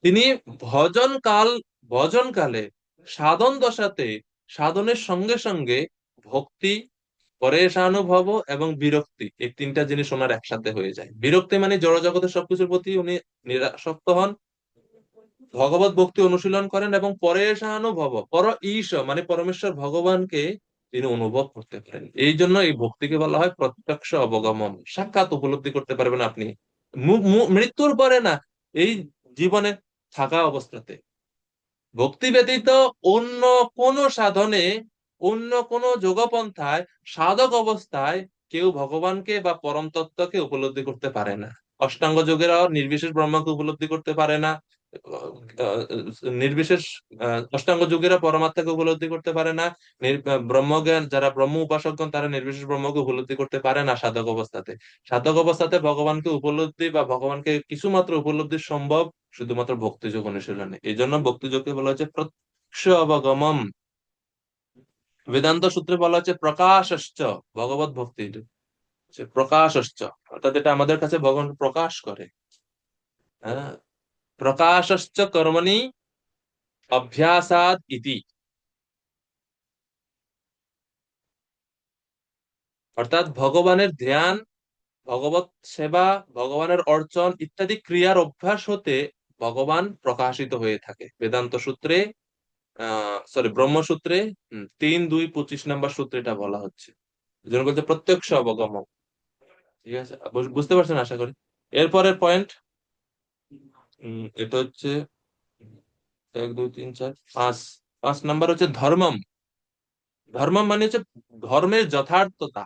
তিনি ভজন কাল ভজন কালে সাধন দশাতে সাধনের সঙ্গে সঙ্গে ভক্তি, পরেশানুভব এবং বিরক্তি, এই তিনটা জিনিস ওনার একসাথে হয়ে যায়। বিরক্তি মানে জড়জগতের সবকিছুর প্রতি উনি নিরাসক্ত হন, ভগবত ভক্তি অনুশীলন করেন, এবং পরেশানুভব, পর ঈশ মানে পরমেশ্বর ভগবানকে তিনি অনুভব করতে পারেন। এই জন্য এই ভক্তিকে বলা হয় প্রত্যক্ষ অবগমন। সাক্ষাৎ উপলব্ধি করতে পারবেন আপনি মৃত্যুর পরে না, এই জীবনে থাকা অবস্থাতে। ভক্তি ব্যতীত অন্য কোন সাধনে, অন্য কোন যোগপন্থায়, সাধক অবস্থায় কেউ ভগবানকে বা পরম তত্ত্বকে উপলব্ধি করতে পারে না। অষ্টাঙ্গ যোগেরাও নির্বিশেষ ব্রহ্মকে উপলব্ধি করতে পারে না। নির্বিশেষ অষ্টাঙ্গ যোগীরা পরমাত্মাকে উপলব্ধি করতে পারে না। ব্রহ্মজ্ঞান যারা ব্রহ্ম উপাসকগণ তারা নির্বিশেষ ব্রহ্মকে উপলব্ধি করতে পারে না সাধক অবস্থাতে। সাধক অবস্থাতে ভগবানকে উপলব্ধি বা ভগবানকে কিছুমাত্র উপলব্ধি সম্ভব শুধুমাত্র ভক্তিযোগ অনুশীলনে। এই জন্য ভক্তিযোগকে বলা হচ্ছে প্রত্যক্ষ অবগমম। বেদান্ত সূত্রে বলা হচ্ছে প্রকাশশ্চ, ভগবত ভক্তির হচ্ছে প্রকাশশ্চ, অর্থাৎ এটা আমাদের কাছে ভগবান প্রকাশ করে। হ্যাঁ, প্রকাশশ্চ কর্মণি অভ্যাসাদ ইতি, অর্থাৎ ভগবানের ধ্যান, ভগবত সেবা, ভগবানের অর্চন ইত্যাদি ক্রিয়ার অভ্যাস হতে ভগবান প্রকাশিত হয়ে থাকে। বেদান্ত সূত্রে ব্রহ্মসূত্রে 3.2.25 নম্বর সূত্রে এটা বলা হচ্ছে। এই জন্য বলতে প্রত্যক্ষ অবগম। ঠিক আছে, বুঝতে পারছেন আশা করি। এরপরের পয়েন্ট, এটা হচ্ছে 1 2 3 4 5, 5 নম্বর হচ্ছে ধর্মম। ধর্মম মানে হচ্ছে ধর্মের যথার্থতা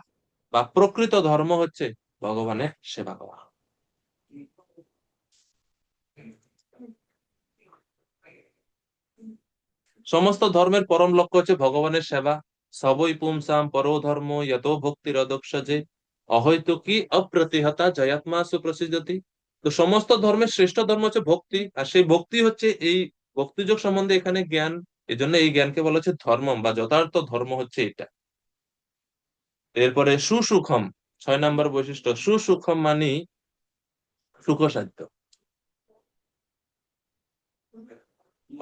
বা প্রকৃত ধর্ম হচ্ছে ভগবানের সেবা করা। সমস্ত ধর্মের পরম লক্ষ্য হচ্ছে ভগবানের সেবা। সবই পুংসাম পরো ধর্ম যত ভক্তির অদক্ষজে অহৈতুকী অপ্রতিহতা জয়াত্মা সুপ্রসিদ্ধতি। তো সমস্ত ধর্মের শ্রেষ্ঠ ধর্ম হচ্ছে ভক্তি, আর সেই ভক্তি হচ্ছে এই ভক্তিযোগ সম্বন্ধে এখানে জ্ঞান। এই জন্য এই জ্ঞানকে বলা হচ্ছে ধর্ম বা যথার্থ ধর্ম হচ্ছে এটা। এরপরে সুসুখম, 6 নম্বর বৈশিষ্ট্য। সুসুখম মানে সুখসাধ্য,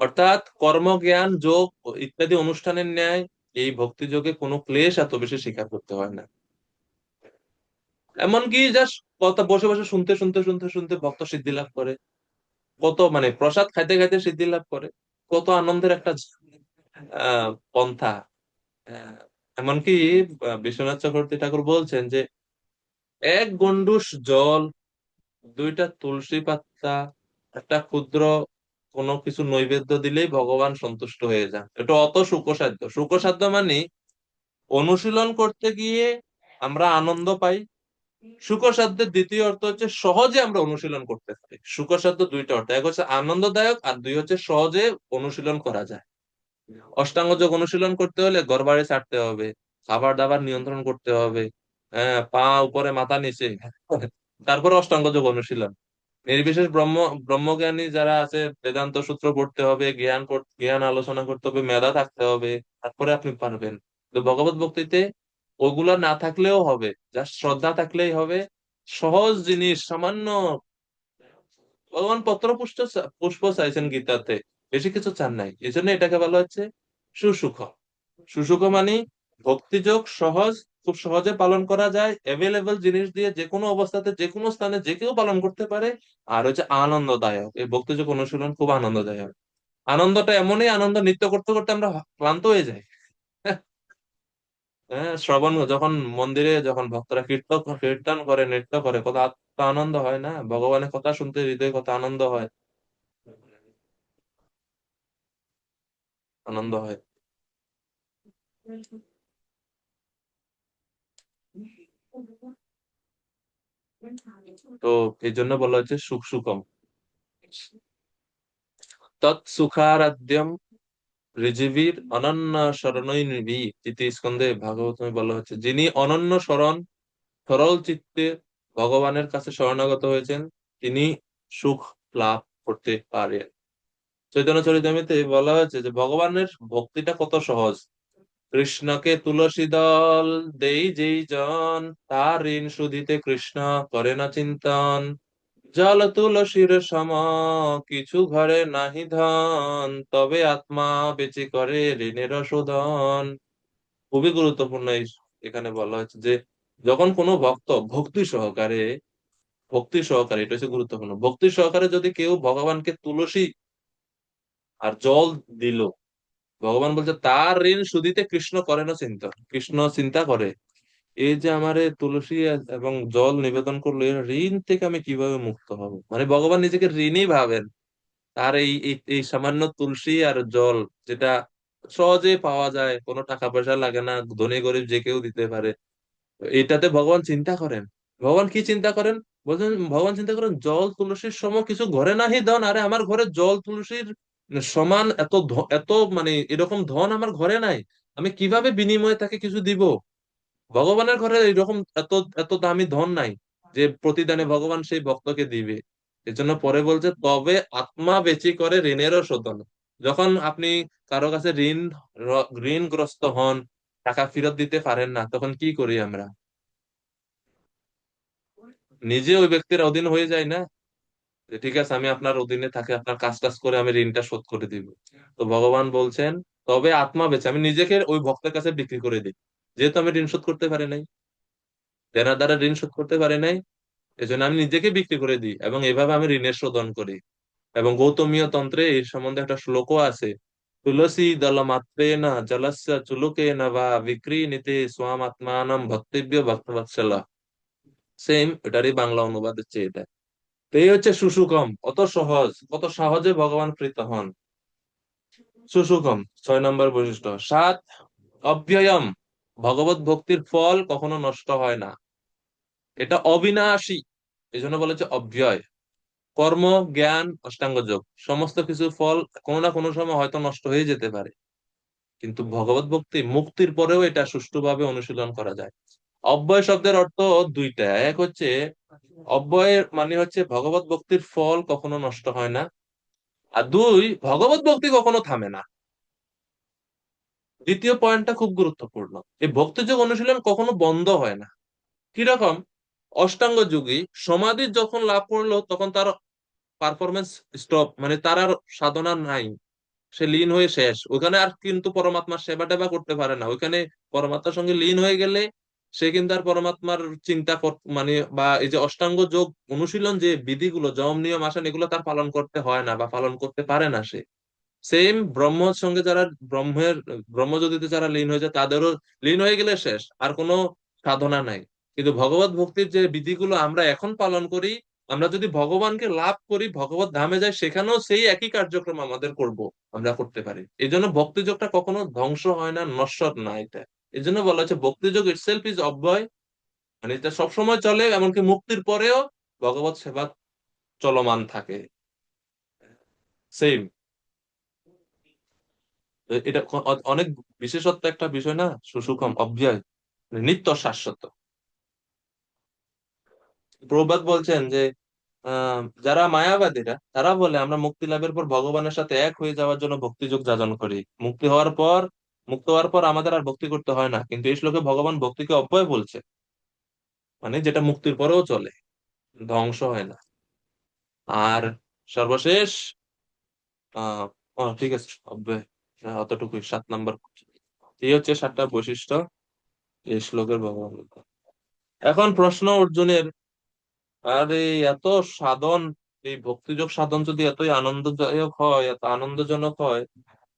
অর্থাৎ কর্মজ্ঞান যোগ ইত্যাদি অনুষ্ঠানের ন্যায় এই ভক্তি যোগে কোনো ক্লেশ এত বেশি স্বীকার করতে হয় না। এমনকি জাস্ট কথা বসে বসে শুনতে শুনতে শুনতে শুনতে ভক্ত সিদ্ধি লাভ করে। কত মানে প্রসাদ খাইতে খাইতে সিদ্ধি লাভ করে, কত আনন্দের একটা পন্থা। আহ, এমনকি বিশ্বনাথ চক্রবর্তী ঠাকুর বলছেন যে 1 গণ্ডূষ জল, 2টা তুলসী পাতা, একটা ক্ষুদ্র কোনো কিছু নৈবেদ্য দিলেই ভগবান সন্তুষ্ট হয়ে যান। এটা অত সুখসাধ্য। সুখসাধ্য মানে অনুশীলন করতে গিয়ে আমরা আনন্দ পাই। সুখসাধ্যের দ্বিতীয় অর্থ হচ্ছে সহজে আমরা অনুশীলন করতে পারি। সুখসাধ্য দুইটা অর্থ, এক হচ্ছে আনন্দদায়ক আর দুই হচ্ছে সহজে অনুশীলন করা যায়। অষ্টাঙ্গ যোগ অনুশীলন করতে হলে ঘরবাড়ি ছাড়তে হবে, খাবার দাবার নিয়ন্ত্রণ করতে হবে, হ্যাঁ, পা উপরে মাথা নিচে, তারপরে অষ্টাঙ্গ যোগ অনুশীলন। নির্বিশেষ ব্রহ্মজ্ঞানী যারা আছে বেদান্ত সূত্র পড়তে হবে, জ্ঞান আলোচনা করতে হবে, মেধা থাকতে হবে, তারপরে আপনি পারবেন। তো ভগবত ভক্তিতে ওগুলো না থাকলেও হবে, জাস্ট শ্রদ্ধা থাকলেই হবে। সহজ জিনিস, সামান্য ভগবান পত্র পুষ্প পুষ্প চাইছেন গীতাতে, বেশি কিছু চান নাই। এই জন্য এটাকে বলা হচ্ছে সুসুখ। সুসুখ মানে ভক্তিযোগ সহজ, খুব সহজে পালন করা যায়, অ্যাভেলেবল জিনিস দিয়ে যে কোনো অবস্থাতে যে কোনো স্থানে যে কেউ পালন করতে পারে। আর হচ্ছে আনন্দদায়ক, এই ভক্তিযোগ অনুশীলন খুব আনন্দদায়ক। আনন্দটা এমনই আনন্দ, নৃত্য করতে করতে আমরা ক্লান্ত হয়ে যাই। হ্যাঁ, শ্রবণ যখন মন্দিরে যখন ভক্তরা কীর্তন কীর্তন করে, নৃত্য করে, কত আনন্দ হয় না, ভগবানের কথা শুনতে হৃদয়ে কত আনন্দ হয়, আনন্দ হয়। তো এই জন্য বলা হচ্ছে সুখ সুখম। তৎ সুখারাধ্যম ঋজীবীর অনন্য শরণৈর্নিবি, তৃতীয় স্কন্ধে ভাগবতমে বলা হচ্ছে যিনি অনন্য শরণ, সরল চিত্তে ভগবানের কাছে শরণাগত হয়েছেন, তিনি সুখ লাভ করতে পারেন। চৈতন্য চরিতামৃতে বলা হয়েছে যে ভগবানের ভক্তিটা কত সহজ। কৃষ্ণকে তুলসী দল দেই যেই জন, তার ঋণ শুধিতে কৃষ্ণ করে না চিন্তন। জল তুলসীর সম, কিছু ঘরে নাহি ধন, তবে আত্মা বেঁচে করে ঋণের শোধন। খুবই গুরুত্বপূর্ণ এখানে বলা হচ্ছে যে যখন কোনো ভক্ত ভক্তি সহকারে এটা হচ্ছে গুরুত্বপূর্ণ, ভক্তি সহকারে যদি কেউ ভগবানকে তুলসী আর জল দিল, ভগবান বলছে তার ঋণ শুধিতে কৃষ্ণ করে না চিন্তা। কৃষ্ণ চিন্তা করে এই যে আমারে তুলসী এবং জল নিবেদন করলো, এর ঋণ থেকে আমি কিভাবে মুক্ত হব। মানে ভগবান নিজেকে ঋণী ভাবেন। আর এই সামান্য তুলসী আর জল, যেটা সহজে পাওয়া যায়, কোনো টাকা পয়সা লাগে না, ধনী গরিব যে কেউ দিতে পারে, এটাতে ভগবান চিন্তা করেন। ভগবান কি চিন্তা করেন? বলছেন ভগবান চিন্তা করেন জল তুলসীর সম কিছু ঘরে নাহি ধন। আরে আমার ঘরে জল তুলসীর সমান এত মানে এরকম ধন আমার ঘরে নাই, আমি কিভাবে বিনিময়ে তাকে কিছু দিব। ভগবানের ঘরে এরকম এত এত দামি ধন নাই যে প্রতিদানে ভগবান সেই ভক্তকে দিবে। এজন্য পরে বলছে তবে আত্মা বেচি করে ঋণেরও শোধন। যখন আপনি কারো কাছে ঋণগ্রস্ত হন, টাকা ফেরত দিতে পারেন না, তখন কি করি আমরা? নিজে ওই ব্যক্তির অধীন হয়ে যায় না, যে ঠিক আছে আমি আপনার অধীনে থাকি, আপনার কাজ টাজ করে আমি ঋণটা শোধ করে দিব। তো ভগবান বলছেন তবে আত্মা বেচে, আমি নিজেকে ওই ভক্তের কাছে বিক্রি করে দিই, যেহেতু আমি ঋণ শোধ করতে পারি নাই, দেনার দ্বারা ঋণ শোধ করতে পারি নাই, এজন্য আমি নিজেকে বিক্রি করে দিই এবং এভাবে আমি ঋণের শোধন করি। এবং গৌতমীয় তন্ত্রে এই সম্বন্ধে একটা শ্লোকও আছে, তুলসী দল মাত্রেণ জলস্য চুলুকেন বা বিক্রীণিতে স্বাম আত্মানম ভক্তব্য ভক্তবৎসল। সেম, এটারই বাংলা অনুবাদ হচ্ছে এটা। তো এই হচ্ছে সুষুকম, অত সহজ, কত সহজে ভগবান প্রীত হন। সুষুকম 6 নম্বর বৈশিষ্ট্য। 7, অব্যয়ম, ভগবত ভক্তির ফল কখনো নষ্ট হয় না, এটা অবিনাশী, এই জন্য বলেছে অব্যয়। কর্ম, জ্ঞান, অষ্টাঙ্গ যোগ, সমস্ত কিছু ফল কোনো না কোনো সময় হয়তো নষ্ট হয়ে যেতে পারে, কিন্তু ভগবত ভক্তি মুক্তির পরেও এটা সুষ্ঠুভাবে অনুশীলন করা যায়। অব্যয় শব্দের অর্থ দুইটা, এক হচ্ছে অব্যয়ের মানে হচ্ছে ভগবত ভক্তির ফল কখনো নষ্ট হয় না, আর দুই, ভগবত ভক্তি কখনো থামে না। দ্বিতীয় পয়েন্টটা খুব গুরুত্বপূর্ণ, এই ভক্তিযোগ অনুশীলন কখনো বন্ধ হয় না। কিরকম? অষ্টাঙ্গ যোগী সমাধি যখন লাভ করলো তখন তার পারফরমেন্স স্টপ, মানে তার আর সাধনা নাই, সে লীন হয়ে শেষ, ওখানে আর কিন্তু পরমাত্মার সেবা টেবা করতে পারে না। ওইখানে পরমাত্মার সঙ্গে লীন হয়ে গেলে সে কিন্তু আর পরমাত্মার মানে বা এই যে অষ্টাঙ্গ যোগ অনুশীলন যে বিধিগুলো, যম নিয়ম আসন, এগুলো তার পালন করতে হয় না বা পালন করতে পারে না সে। সেম ব্রহ্মর সঙ্গে যারা ব্রহ্মজ্যোতিতে যারা লীন হয়ে যায়, তাদেরও লীন হয়ে গেলে শেষ, আর কোনো সাধনা নাই। কিন্তু ভগবত ভক্তির যে বিধিগুলো আমরা এখন পালন করি, আমরা যদি ভগবানকে লাভ করি, ভগবত ধামে যাই, সেখানেও সেই একই কার্যক্রম আমাদের আমরা করতে পারি। এই জন্য ভক্তিযোগটা কখনো ধ্বংস হয় না, নশ্বর না এটা। এই জন্য বলা হচ্ছে ভক্তিযোগ ইটসেলফ ইজ অব্যয়, মানে এটা সবসময় চলে, এমনকি মুক্তির পরেও ভগবত সেবা চলমান থাকে। সেম, এটা অনেক বিশেষত্ব একটা বিষয় না, সুষুকম অব্যয়, মানে নিত্য শাশ্বত। প্রভুপাদ বলছেন যে যারা মায়াবাদীরা তারা বলে আমরা মুক্তি লাভের পর ভগবানের সাথে এক হয়ে যাওয়ার জন্য ভক্তিযোগ যাজন করি, মুক্ত হওয়ার পর আমাদের আর ভক্তি করতে হয় না, কিন্তু এই শ্লোকে ভগবান ভক্তিকে অব্যয় বলছে, মানে যেটা মুক্তির পরেও চলে, ধ্বংস হয় না। আর সর্বশেষ আহ ঠিক আছে, অব্যয়, অতটুকুই, 7 নম্বর। এই হচ্ছে 7টা বৈশিষ্ট্য এই শ্লোকের ভগবান। এখন প্রশ্ন অর্জুনের, আরে এত সাধন, এই ভক্তিযোগ সাধন যদি এতই আনন্দদায়ক হয়, এত আনন্দজনক হয়,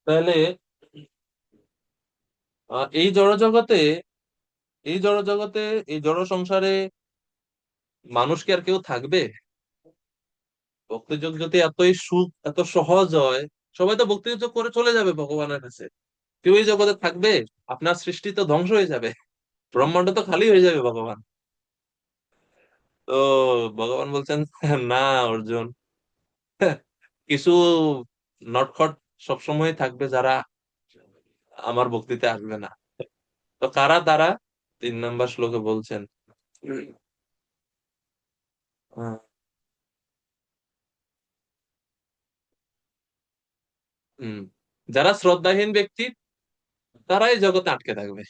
তাহলে এই জড়জগতে, এই জড়জগতে, এই জড় সংসারে মানুষ কি আর কেউ থাকবে? ভক্তিযোগ যদি এতই সুখ, এত সহজ হয়, সবাই তো ভক্তিযোগ করে চলে যাবে ভগবানের কাছে, কেউ এই জগতে থাকবে? আপনার সৃষ্টি তো ধ্বংস হয়ে যাবে, ব্রহ্মাণ্ড তো খালি হয়ে যাবে ভগবান। তো ভগবান বলছেন না অর্জুন, কিছু নটখট সবসময় থাকবে যারা আমার ভক্তিতে আসবে না। তো কারা তারা? 3 নম্বর শ্লোকে বলছেন। আহ, হুম, যারা শ্রদ্ধাহীন ব্যক্তি, তারা এই জগতে আটকে থাকবে।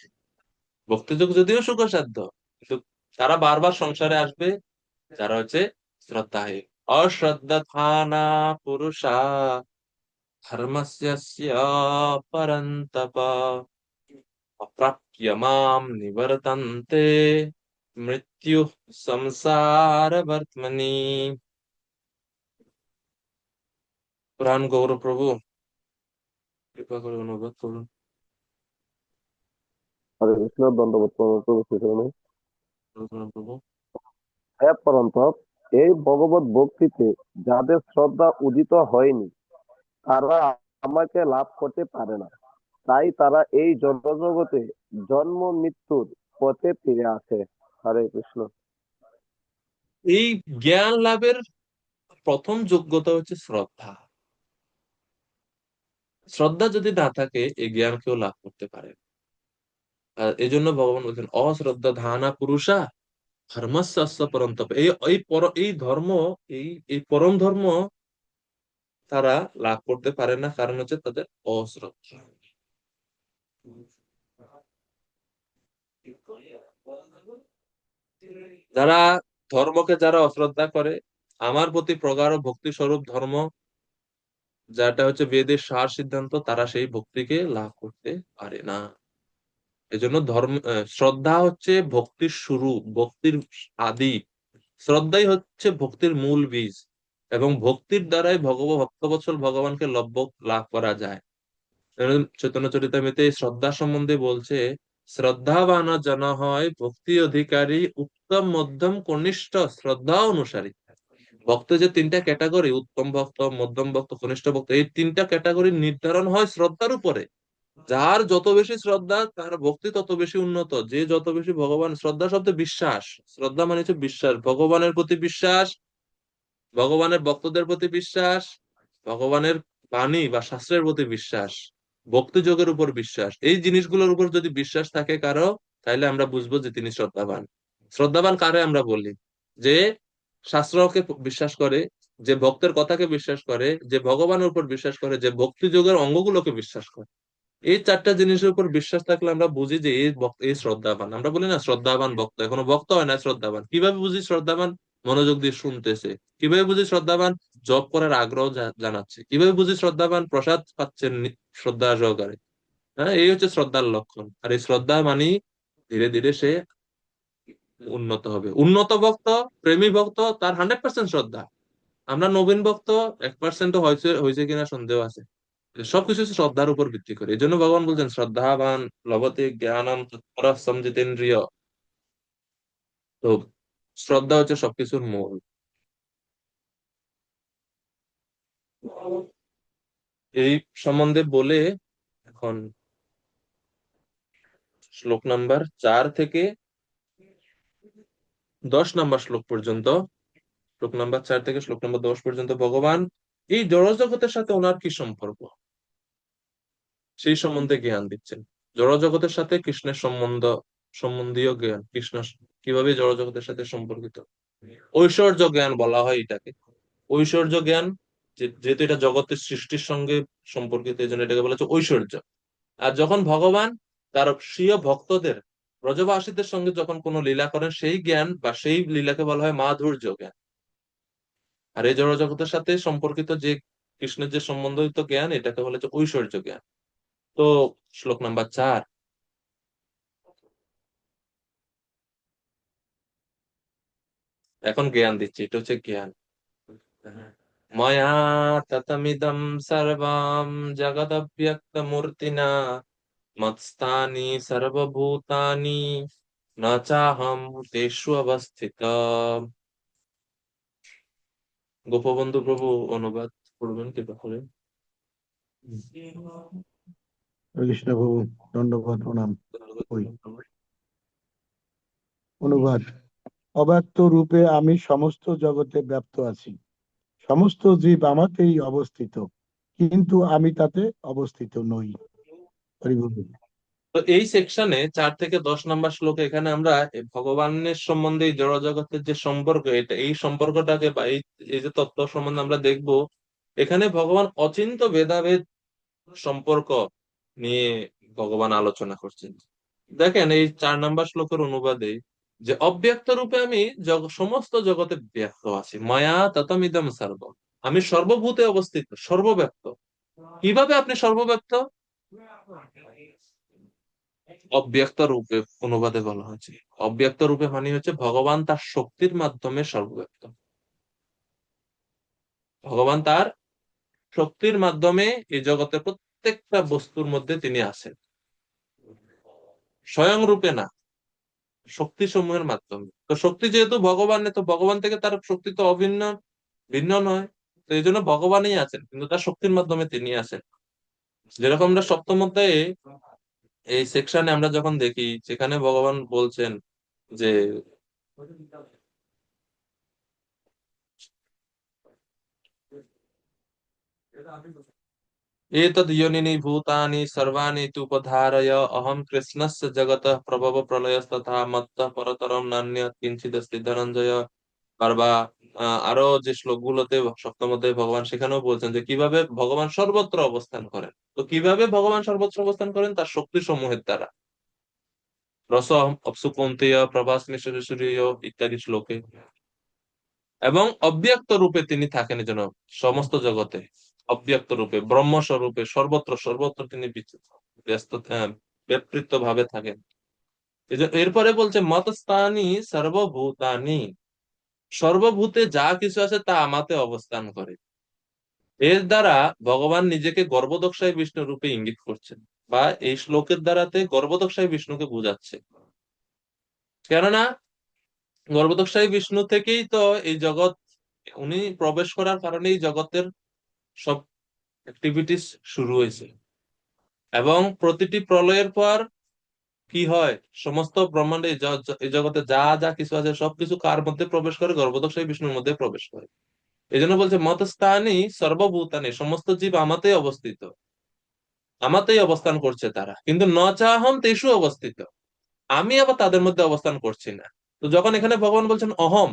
ভক্তিযোগ যদিও সুখসাধ্য, কিন্তু তারা বারবার সংসারে আসবে যারা হচ্ছে শ্রদ্ধাহীন। অশ্রদ্ধানা পুরুষা ধর্মস্য পরন্তপ অপ্রাপ্য মাম নিবর্তন্তে মৃত্যু সংসার বর্তমনি। প্রাণ গৌর প্রভু, কৃপা করে অনুবাদ করুন। হরে কৃষ্ণ, দণ্ডবত প্রণাম প্রভু শ্রীচরণে। প্রভু। হে পরন্তপ, এই ভগবত ভক্তিতে যাদের শ্রদ্ধা উদিত হয়নি, তারা আমাকে লাভ করতে পারে না। তাই তারা এই জড়জগতে জন্ম মৃত্যুর পথে ফিরে আসে। হরে কৃষ্ণ। এই জ্ঞান লাভের প্রথম যোগ্যতা হচ্ছে শ্রদ্ধা। শ্রদ্ধা যদি না থাকে এই জ্ঞান কেউ লাভ করতে পারে না। আর এই জন্য ভগবান বলছেন অশ্রদ্ধা ধানা পুরুষা ধর্মস্য পরন্তপ। এই ধর্ম, এই এই পরম ধর্ম তারা লাভ করতে পারে না, কারণ হচ্ছে তাদের অশ্রদ্ধা। যারা ধর্মকে যারা অশ্রদ্ধা করে, আমার প্রতি প্রগাঢ় ভক্তি স্বরূপ ধর্ম যেটা হচ্ছে বেদের সার সিদ্ধান্ত, তারা সেই ভক্তিকে লাভ করতে পারে না। এজন্য শ্রদ্ধা হচ্ছে ভক্তির শুরু, ভক্তির আদি। শ্রদ্ধাই হচ্ছে ভক্তির মূল বীজ, এবং ভক্তির দ্বারাই ভক্তবৎসল ভগবানকে লভ্য লাভ করা যায়। চৈতন্য চরিতামৃতে এই শ্রদ্ধা সম্বন্ধে বলছে, শ্রদ্ধাবান জন হয় ভক্তি অধিকারী, উত্তম মধ্যম কনিষ্ঠ শ্রদ্ধা অনুসারী। ভক্ত যে তিনটা ক্যাটাগরি, উত্তম ভক্ত, মধ্যম ভক্ত, কনিষ্ঠ ভক্ত, এই তিনটা ক্যাটাগরি নির্ধারণ হয় শ্রদ্ধার উপরে। যার যত বেশি শ্রদ্ধা তার ভক্তি তত বেশি উন্নত। যে যত বেশি ভগবান, শ্রদ্ধা শব্দে বিশ্বাস, শ্রদ্ধা মানে হচ্ছে বিশ্বাস, ভগবানের প্রতি বিশ্বাস, ভগবানের ভক্তদের প্রতি বিশ্বাস, ভগবানের বাণী বা শাস্ত্রের প্রতি বিশ্বাস, ভক্তি যোগের উপর বিশ্বাস। এই জিনিসগুলোর উপর যদি বিশ্বাস থাকে কারো, তাহলে আমরা বুঝবো যে তিনি শ্রদ্ধাবান। শ্রদ্ধাবান কারে আমরা বলি? যে শাস্ত্রকে বিশ্বাস করে, যে ভক্তের কথাকে বিশ্বাস করে, যে ভগবানের উপর বিশ্বাস করে, যে ভক্তি যোগের অঙ্গগুলোকে বিশ্বাস করে। এই চারটা জিনিসের উপর বিশ্বাস থাকলে আমরা বুঝি যে এই শ্রদ্ধাবান। আমরা বলি না শ্রদ্ধাবান ভক্ত, এখনো ভক্ত হয় না শ্রদ্ধাবান। কিভাবে বুঝি শ্রদ্ধাবান? মনোযোগ দিয়ে শুনতেছে। কিভাবে বুঝি শ্রদ্ধাবান? জপ করার আগ্রহ জানাচ্ছে। কিভাবে বুঝি শ্রদ্ধাবান? প্রসাদ পাচ্ছেন শ্রদ্ধা সহকারে। হ্যাঁ, এই হচ্ছে শ্রদ্ধার লক্ষণ। আর এই শ্রদ্ধা মানি ধীরে ধীরে সে উন্নত হবে। উন্নত ভক্ত, প্রেমী ভক্ত, তার 100% শ্রদ্ধা। আমরা নবীন ভক্ত, 1% হয়েছে হয়েছে কিনা সন্দেহ আছে। সবকিছু শ্রদ্ধার উপর ভিত্তি করে। এই জন্য ভগবান বলছেন শ্রদ্ধাবান লভতে জ্ঞানম তৎপরঃ সংযিতেন্দ্রিয়। তো শ্রদ্ধা হচ্ছে সবকিছুর মূল। এই সম্বন্ধে বলে এখন শ্লোক নাম্বার 4 থেকে 10 নম্বর শ্লোক পর্যন্ত, শ্লোক নাম্বার 4 থেকে শ্লোক নাম্বার 10 পর্যন্ত ভগবান এই জড়জগতের সাথে ওনার কি সম্পর্ক সেই সম্বন্ধে জ্ঞান দিচ্ছেন। জড়জগতের সাথে কৃষ্ণের সম্বন্ধীয় জ্ঞান, কৃষ্ণ কিভাবে জড়জগতের সাথে সম্পর্কিত। ঐশ্বর্য জ্ঞান বলা হয় এটাকে। ঐশ্বর্য জ্ঞান, যেহেতু এটা জগতের সৃষ্টির সঙ্গে সম্পর্কিত, এই জন্য এটাকে বলা হচ্ছে ঐশ্বর্য। আর যখন ভগবান তার স্বীয় ভক্তদের, ব্রজবাসীদের সঙ্গে যখন কোনো লীলা করেন, সেই জ্ঞান বা সেই লীলাকে বলা হয় মাধুর্য জ্ঞান। আর এই জড়জগতের সাথে সম্পর্কিত যে কৃষ্ণের যে সম্বন্ধিত জ্ঞান, এটাকে বলা হচ্ছে ঐশ্বর্য জ্ঞান। তো শ্লোক নাম্বার 4 এখন জ্ঞান দিচ্ছি, এটা হচ্ছে জ্ঞান। ময়া ততমিদম সর্বম জগদব্যক্ত মূর্তিনা মৎস্থানি সর্বভূতানি ন চাহম তেষু অবস্থিত। গোপবন্ধু প্রভু অনুবাদ করবেন কৃপা করে। হরে কৃষ্ণ প্রভু, দণ্ডবাদ প্রণাম। ওই অনুবাদ। অব্যক্ত রূপে আমি সমস্ত জগতে ব্যাপ্ত আছি। সমস্ত জীব আমাতেই অবস্থিত, কিন্তু আমি তাতে অবস্থিত নই। হরি বল। তো এই সেকশনে 4 থেকে 10 নম্বর শ্লোকে এখানে আমরা এই ভগবানের সম্বন্ধে, এই জড়জগতের যে সম্পর্ক, এই সম্পর্কটাকে বা এই যে তত্ত্ব সম্বন্ধে আমরা দেখব। এখানে ভগবান অচিন্ত ভেদাভেদ সম্পর্ক নিয়ে ভগবান আলোচনা করছেন। দেখেন এই 4 নম্বর শ্লোকের অনুবাদে, যে অব্যক্ত রূপে আমি সমস্ত জগতে ব্যক্ত আছি, মায়া ততমিদম সর্ব, আমি সর্বভূতে অবস্থিত, সর্বব্যাপ্ত। কিভাবে আপনি সর্বব্যাপ্ত? অব্যক্ত রূপে অনুবাদে বলা হয়েছে। অব্যক্ত রূপে মানে হচ্ছে ভগবান তার শক্তির মাধ্যমে সর্বব্যাপ্ত। ভগবান তার শক্তির মাধ্যমে এই জগতের প্রত্যেকটা বস্তুর মধ্যে তিনি আছেন, স্বয়ং রূপে না, শক্তি সমূহের মাধ্যমে। তো শক্তি যেহেতু ভগবানের, তো ভগবান থেকে তার শক্তি তো অভিন্ন, ভিন্ন নয়। তো এই জন্য ভগবানই আছেন, কিন্তু তার শক্তির মাধ্যমে তিনি আছেন। যেরকম আমরা সপ্তম অধ্যায়ে এই সেকশনে আমরা যখন দেখি, সেখানে ভগবান বলছেন যে एतद् योनिनि भूतानि सर्वाणि तुपधारय अहम कृष्णस्य जगतः प्रभव प्रलयस्तथा मत्तः परतरम नान्यत् किंचिदस्ति ধনঞ্জয়। বা আরো যে শ্লোকগুলোতে সপ্তম অধ্যায়ে ভগবান সেখানেও বলছেন যে কিভাবে ভগবান সর্বত্র অবস্থান করেন। তো কিভাবে ভগবান সর্বত্র অবস্থান করেন? তার শক্তি সমূহের দ্বারা। রস অপ্সু কৌন্তেয় প্রভাস্মি সূর্য ইত্যাদি শ্লোকে। এবং অব্যক্ত রূপে তিনি থাকেন এই জন্য সমস্ত জগতে, অব্যক্ত রূপে ব্রহ্মস্বরূপে সর্বত্র সর্বত্র তিনি ব্যস্ত, ব্যাপৃত ভাবে থাকেন। এরপরে বলছে মতস্থানি সর্বভূতানি, সর্বভূতে যা কিছু আছে তা আমাতে অবস্থান করে। এর দ্বারা ভগবান নিজেকে গর্ভদক্ষায় বিষ্ণু রূপে ইঙ্গিত করছেন, বা এই শ্লোকের দ্বারাতে গর্ভদক্ষায় বিষ্ণুকে বোঝাচ্ছে। কেননা গর্ভদক্ষায় বিষ্ণু থেকেই তো এই জগৎ, উনি প্রবেশ করার কারণে এই জগতের সব অ্যাক্টিভিটিস শুরু হয়েছে। এবং প্রতিটি প্রলয়ের পর কি হয়, সমস্ত ব্রহ্মাণ্ডে এই জগতে যা যা কিছু আছে সবকিছু কার মধ্যে প্রবেশ করে? গর্ভদক্ষায় বিষ্ণুর মধ্যে প্রবেশ করে। এই জন্য বলছে মতস্থানি সর্বভূতানি, সমস্ত জীব আমাতেই অবস্থিত, আমাতেই অবস্থান করছে তারা, কিন্তু ন চাহম তেষু অবস্থিত, আমি আবার তাদের মধ্যে অবস্থান করছি না। তো যখন এখানে ভগবান বলছেন অহম,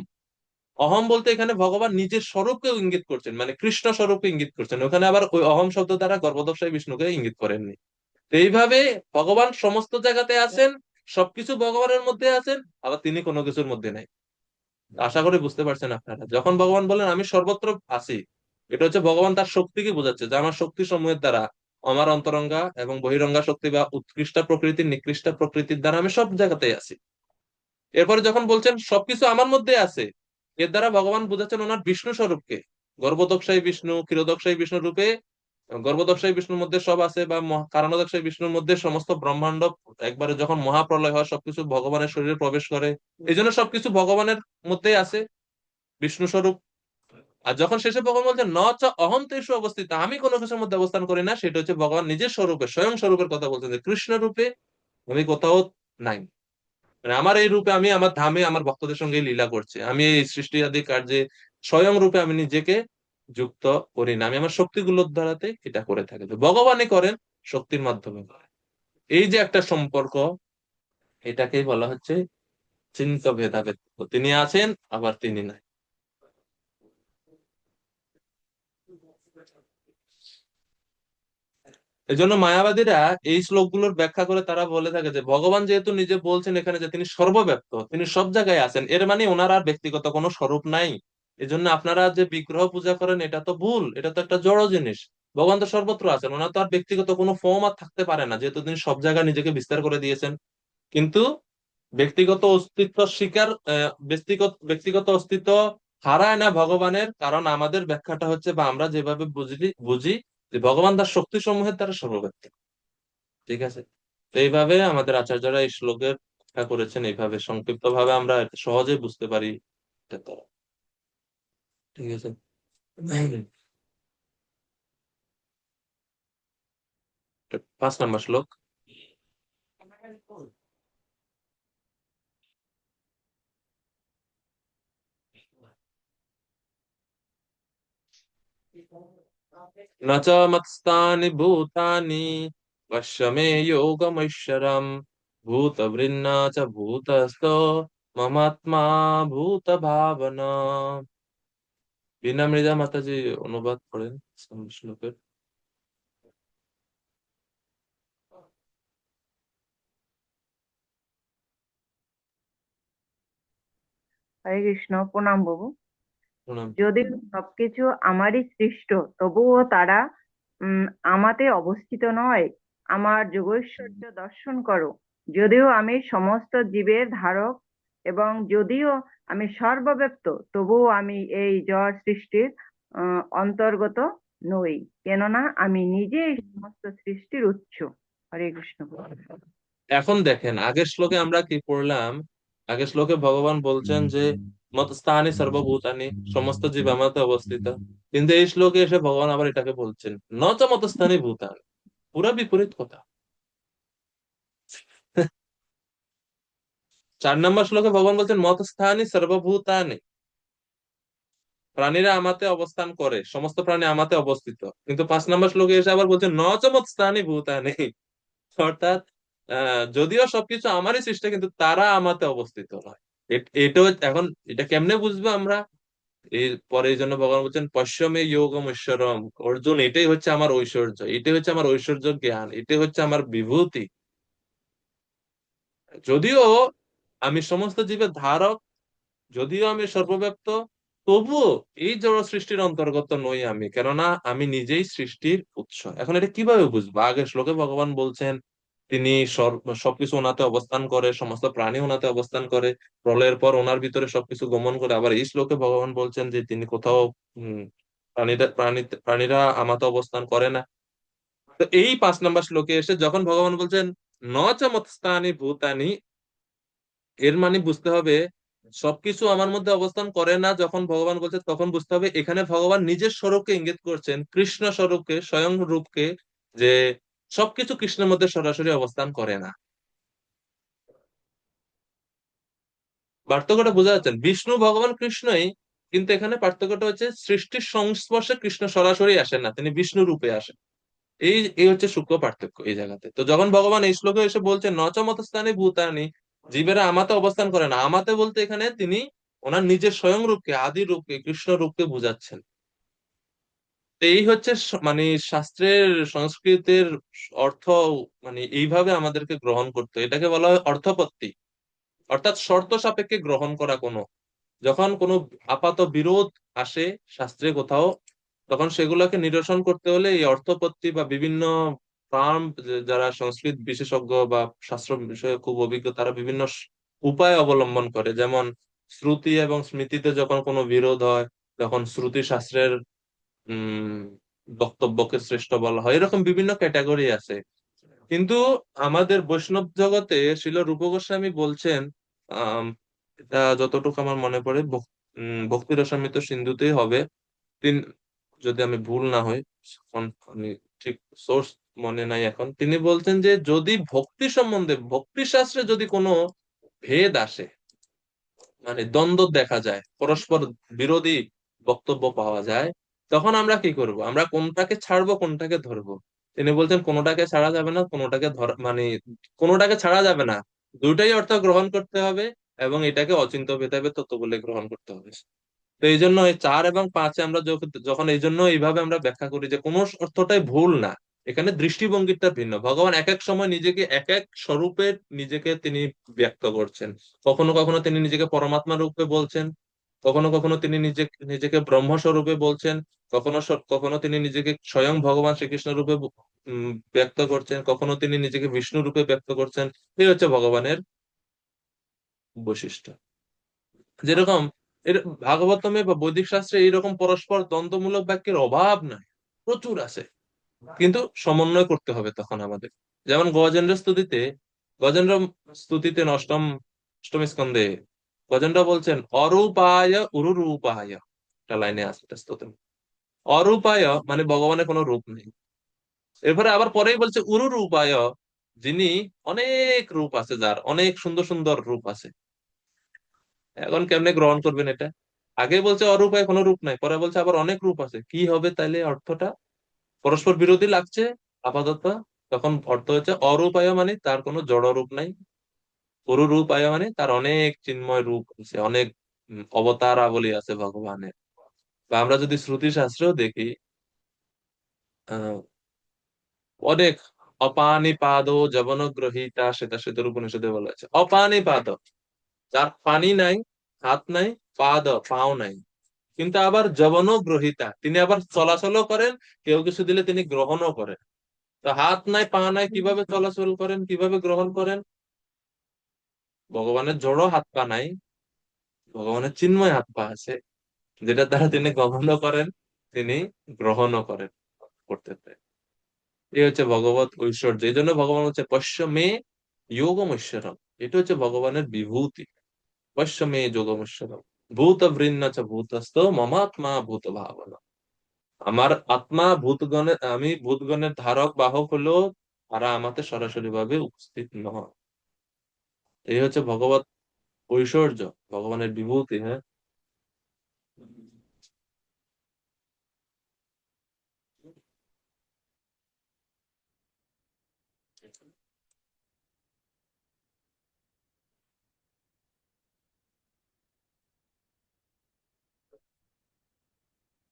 অহম বলতে এখানে ভগবান নিজের স্বরূপকে ইঙ্গিত করছেন, মানে কৃষ্ণ স্বরূপকে ইঙ্গিত করছেন। ওখানে আবার ওই অহম শব্দ দ্বারা গর্ভদক্ষায় বিষ্ণুকে ইঙ্গিত করেননি। তো এইভাবে ভগবান সমস্ত জায়গাতে আছেন, সবকিছু ভগবানের মধ্যে আছেন, আবার তিনি কোনো কিছুর মধ্যে নাই। আশা করি বুঝতে পারছেন আপনারা, যখন ভগবান বলেন আমি সর্বত্র আছি, এটা হচ্ছে ভগবান তার শক্তিকে বোঝাচ্ছে, যে আমার শক্তি সমূহের দ্বারা, আমার অন্তরঙ্গা এবং বহিরঙ্গা শক্তি বা উৎকৃষ্ট প্রকৃতির নিকৃষ্ট প্রকৃতির দ্বারা আমি সব জায়গাতেই আছি। এরপরে যখন বলছেন সবকিছু আমার মধ্যে আছে, এর দ্বারা ভগবান বোঝাচ্ছেন ওনার বিষ্ণু স্বরূপকে, গর্ভদক্ষায় বিষ্ণু, ক্ষীরোদক্ষায় বিষ্ণু রূপে। গর্ভদক্ষায় বিষ্ণুর মধ্যে সব আছে, বা কারণদক্ষায় বিষ্ণুর মধ্যে সমস্ত ব্রহ্মাণ্ড একবারে যখন মহাপ্রলয় হয় সবকিছু ভগবানের শরীরে প্রবেশ করে। এই জন্য সবকিছু ভগবানের মধ্যেই আছে, বিষ্ণু স্বরূপ। আর যখন শেষে ভগবান বলছেন ন চ অহম তেষু অবস্থিত, আমি কোনো কিছুর মধ্যে অবস্থান করি না, সেটা হচ্ছে ভগবান নিজের স্বরূপে, স্বয়ং স্বরূপের কথা বলছেন, যে কৃষ্ণ রূপে আমি কোথাও নাই। মানে আমার এই রূপে আমি আমার ধামে আমার ভক্তদের সঙ্গে লীলা করছি, আমি এই সৃষ্টি আদি কার্যে স্বয়ং রূপে আমি নিজেকে যুক্ত করি না, আমি আমার শক্তিগুলোর দ্বারাতে এটা করে থাকি। তো ভগবানই করেন, শক্তির মাধ্যমে করেন। এই যে একটা সম্পর্ক, এটাকেই বলা হচ্ছে চিন্ত ভেদাভেদ। তিনি আছেন, আবার তিনি নাই। এই জন্য মায়াবাদীরা এই শ্লোকগুলোর ব্যাখ্যা করে তারা বলে থাকে যে ভগবান যেহেতু নিজে বলছেন এখানে যে তিনি সর্বব্যাপ্ত, তিনি সব জায়গায় আছেন, এর মানে ওনার আর ব্যক্তিগত কোনো স্বরূপ নাই। এজন্য আপনারা যে বিগ্রহ পূজা করেন এটা তো ভুল, এটা তো একটা জড় জিনিস। ভগবান তো সর্বত্র আছেন, ওনার তো আর ব্যক্তিগত কোনো ফর্ম আর থাকতে পারে না, যেহেতু তিনি সব জায়গায় নিজেকে বিস্তার করে দিয়েছেন। কিন্তু ব্যক্তিগত অস্তিত্ব স্বীকার, ব্যক্তিগত ব্যক্তিগত অস্তিত্ব হারায় না ভগবানের, কারণ আমাদের ব্যাখ্যাটা হচ্ছে, বা আমরা যেভাবে বুঝি যে ভগবান তার শক্তি সমূহের দ্বারা সর্বব্যাপ্ত। ঠিক আছে? তো এইভাবে আমাদের আচার্যরা এই শ্লোকের ব্যাখ্যা করেছেন, এইভাবে সংক্ষিপ্ত ভাবে আমরা সহজে বুঝতে পারি এটা দ্বারা। ঠিক আছে? 5 নম্বর শ্লোক। ন চ মৎস্থানি ভূতানি পশ্য মে যোগমৈশ্বরম ভূতভৃন্ন চ ভূতস্থ মমাত্মা ভূত ভাবনা। বিনামৃদা মাতাজি অনুবাদ করেন শ্লোকের। হরে কৃষ্ণ, প্রণাম বাবু। প্রণাম। যদিও সবকিছু আমারই সৃষ্ট, তবুও তারা উম আমাতে অবস্থিত নয়। আমার যোগৈশ্বর্য দর্শন করো। যদিও আমি সমস্ত জীবের ধারক এবং যদিও আমি সর্বব্যাপ্ত, তবুও আমি এই জড় সৃষ্টির অন্তর্গত নই, কেননা আমি নিজেই সমস্ত সৃষ্টির উৎস। হরে কৃষ্ণ। এখন দেখেন, আগের শ্লোকে আমরা কি পড়লাম? আগের শ্লোকে ভগবান বলছেন যে মতস্থানি সর্বভূতানি, সমস্ত জীব আমাতে অবস্থিত। কিন্তু এই শ্লোকে এসে ভগবান আবার এটাকে বলছেন ন চ মতস্থানি ভূতানি। পুরা বিপরীত কথা। 4 নম্বর শ্লোকে ভগবান বলছেন মতস্থানি সর্বভূতানি, প্রাণীরা আমাতে অবস্থান করে, সমস্ত প্রাণী আমাতে অবস্থিত। কিন্তু 5 নম্বর শ্লোকে এসে আবার বলছেন ন চ মতস্থানি ভূতানি, অর্থাৎ যদিও সবকিছু আমারই সৃষ্টি কিন্তু তারা আমাতে অবস্থিত নয়। এটাও এখন এটা কেমনে বুঝবো আমরা? এই পরে এই জন্য ভগবান বলছেন পশ্যমে যোগম ঐশ্বরম। অর্জুন, এটাই হচ্ছে আমার ঐশ্বর্য, এটাই হচ্ছে আমার ঐশ্বর্য জ্ঞান, এটাই হচ্ছে আমার বিভূতি। যদিও আমি সমস্ত জীবের ধারক, যদিও আমি সর্বব্যাপ্ত, তবুও এই জড় সৃষ্টির অন্তর্গত নই আমি, কেননা আমি নিজেই সৃষ্টির উৎস। এখন এটা কিভাবে বুঝবো? আগের শ্লোকে ভগবান বলছেন তিনি সবকিছু ওনাতে অবস্থান করে, সমস্ত প্রাণী ওনাতে অবস্থান করে, প্রলয়ের পর ওনার ভিতরে সবকিছু গমন করে। আবার এই শ্লোকে ভগবান বলছেন যে তিনি কোথাও প্রাণীরা আমাতে অবস্থান করে না। তো এই 5 নম্বর শ্লোকে এসে যখন ভগবান বলছেন ন চ মৎস্থানি ভূতানি, এর মানে বুঝতে হবে সবকিছু আমার মধ্যে অবস্থান করে না। যখন ভগবান বলছে তখন বুঝতে হবে এখানে ভগবান নিজের স্বরূপকে ইঙ্গিত করছেন, কৃষ্ণ স্বরূপকে, স্বয়ং রূপকে, যে সবকিছু কৃষ্ণের মধ্যে সরাসরি অবস্থান করে না। পার্থক্যটা বোঝা যাচ্ছে? বিষ্ণু ভগবান কৃষ্ণই, কিন্তু এখানে পার্থক্যটা হচ্ছে সৃষ্টির সংস্পর্শে কৃষ্ণ সরাসরি আসেন না, তিনি বিষ্ণু রূপে আসেন। এই এই হচ্ছে সূক্ষ্ম পার্থক্য এই জায়গাতে। তো যখন ভগবান এই শ্লোকে এসে বলছেন নচ মতস্থানি ভূতানি, জীবেরা আমাতে অবস্থান করে না, আমাতে বলতে এখানে তিনি ওনার নিজের স্বয়ং রূপকে, আদি রূপকে, কৃষ্ণ রূপকে বুঝাচ্ছেন। তো এই হচ্ছে মানে শাস্ত্রের, সংস্কৃতের অর্থ, মানে এইভাবে আমাদেরকে গ্রহণ করতে হয়। এটাকে বলা হয় অর্থপত্তি, অর্থাৎ শর্ত সাপেক্ষে গ্রহণ করা। যখন কোনো আপাত বিরোধ আসে শাস্ত্রে কোথাও, তখন সেগুলোকে নিরসন করতে হলে এই অর্থপত্তি বা বিভিন্ন টার্ম, যারা সংস্কৃত বিশেষজ্ঞ বা শাস্ত্র বিষয়ে খুব অভিজ্ঞ, তারা বিভিন্ন উপায় অবলম্বন করে। যেমন শ্রুতি এবং স্মৃতিতে যখন কোনো বিরোধ হয়, তখন শ্রুতি শাস্ত্রের উম বক্তব্যকে শ্রেষ্ঠ বলা হয়। এরকম বিভিন্ন ক্যাটাগরি আছে। কিন্তু আমাদের বৈষ্ণব জগতে শিল রূপ গোস্বামী বলছেন, আহ এটা যতটুকু আমার মনে পড়ে ভক্তি রসামৃত সিন্ধুতেই হবে, তিন, যদি আমি ভুল না হই, এখন আমি ঠিক সোর্স মনে নাই এখন, তিনি বলছেন যে যদি ভক্তি সম্বন্ধে, ভক্তি শাস্ত্রে যদি কোনো ভেদ আসে, মানে দ্বন্দ্ব দেখা যায়, পরস্পর বিরোধী বক্তব্য পাওয়া যায়, তখন আমরা কি করব? আমরা কোনটাকে ছাড়বো, কোনটাকে ধরবো? তিনি বলছেন কোনোটাকে ছাড়া যাবে না, কোনোটাকে মানে কোনোটাকে ছাড়া যাবে না, দুইটাই অর্থ গ্রহণ করতে হবে, এবং এটাকে অচিন্ত্য ভেদাভেদ তত্ত্ব বলে গ্রহণ করতে হবে। তো এই জন্য এই 4 এবং 5-এ আমরা যখন এই জন্য এইভাবে আমরা ব্যাখ্যা করি যে কোনো অর্থটাই ভুল না, এখানে দৃষ্টিভঙ্গিটা ভিন্ন। ভগবান এক এক সময় নিজেকে এক এক স্বরূপে নিজেকে তিনি ব্যক্ত করছেন। কখনো কখনো তিনি নিজেকে পরমাত্মা রূপে বলছেন, কখনো কখনো তিনি নিজেকে ব্রহ্ম স্বরূপে বলছেন, কখনো কখনো তিনি নিজেকে স্বয়ং ভগবান শ্রীকৃষ্ণ রূপে ব্যক্ত করছেন, কখনো তিনি নিজেকে বিষ্ণু রূপে ব্যক্ত করছেন। এই হচ্ছে ভগবানের বৈশিষ্ট্য। যেরকম এর ভাগবতমে বা বৈদিক শাস্ত্রে এইরকম পরস্পর দ্বন্দ্বমূলক বাক্যের অভাব নাই, প্রচুর আছে। কিন্তু সমন্বয় করতে হবে তখন আমাদের। যেমন গজেন্দ্র স্তুতিতে অষ্টম স্কন্ধে গজেন্দ্র বলছেন অরূপায় উরুরূপায়, একটা লাইনে আছে একটা স্তুতি। অরূপায় মানে ভগবানের কোনো রূপ নেই। এরপরে আবার পরেই বলছে উরুরূপায়, যিনি অনেক রূপ আছে, যার অনেক সুন্দর সুন্দর রূপ আছে। এখন কেমনে গ্রহণ করবেন এটা? আগে বলছে অরূপায় কোনো রূপ নাই, পরে বলছে আবার অনেক রূপ আছে। কি হবে তাইলে অর্থটা? পরস্পর বিরোধী লাগছে আপাতত। তখন অর্থ হচ্ছে অরূপায় মানে তার কোনো জড় রূপ নাই, রূপায় মানে তার অনেক চিন্ময় রূপ আছে, অনেক অবতারাবলী আছে ভগবানের। বা আমরা যদি শ্রুতি শাস্ত্রেও দেখি, আহ অনেক অপানি পাদ যবন গ্রহিতা, সেটা সেতুর উপনিষদে বলা আছে অপানি পাদ, যার পানি নাই, হাত নাই, পাও নাই, কিন্তু আবার যবনও গ্রহিতা, তিনি আবার চলাচলও করেন, কেউ কিছু দিলে তিনি গ্রহণও করেন। তো হাত নাই, পা নাই, কিভাবে চলাচল করেন, কিভাবে গ্রহণ করেন? ভগবানের জড়ো হাত পা নাই, ভগবানের চিন্ময় হাত পা আছে, যেটা দ্বারা তিনি গ্রহণও করেন, তিনি গ্রহণও করেন, করতে পারেন। এই হচ্ছে ভগবত ঐশ্বর্য। এই জন্য ভগবান হচ্ছে পশ্য মে যোগম ঐশ্বরম। এটা হচ্ছে ভগবানের বিভূতি। পশ্য মে যোগম ঐশ্বরম ভূত বৃন্ন চ ভূতস্থ মমাত্মা ভূত ভাবনা। আমার আত্মা ভূতগণের, আমি ভূতগণের ধারক বাহক হলো, তারা আমাতে সরাসরি ভাবে উপস্থিত নয়। এই হচ্ছে ভগবত ঐশ্বর্য, ভগবানের বিভূতি। হ্যাঁ,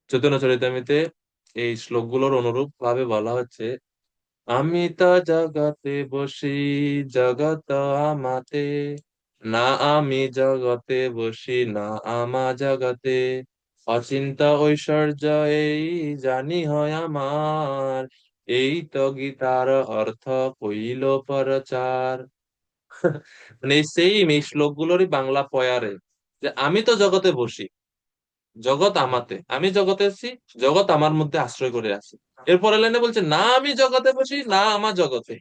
চৈতন্য চরিতামিতে এই শ্লোকগুলোর অনুরূপ ভাবে বলা হচ্ছে, আমি তা জগতে বসি, জগত আমাতে, না আমি জগতে বসি, না আমা জগতে, অচিন্তা ঐশ্বর্য এই জানি হয় আমার, এই তো গীতার অর্থ কইল পরচার। মানে এই সেম এই শ্লোকগুলোরই বাংলা পয়ারে, যে আমি তো জগতে বসি, জগৎ আমাতে, আমি জগতে আছি, জগৎ আমার মধ্যে আশ্রয় করে আছে। এরপরে লাইনে বলছে, না আমি জগতে বসি, না আমার জগতে,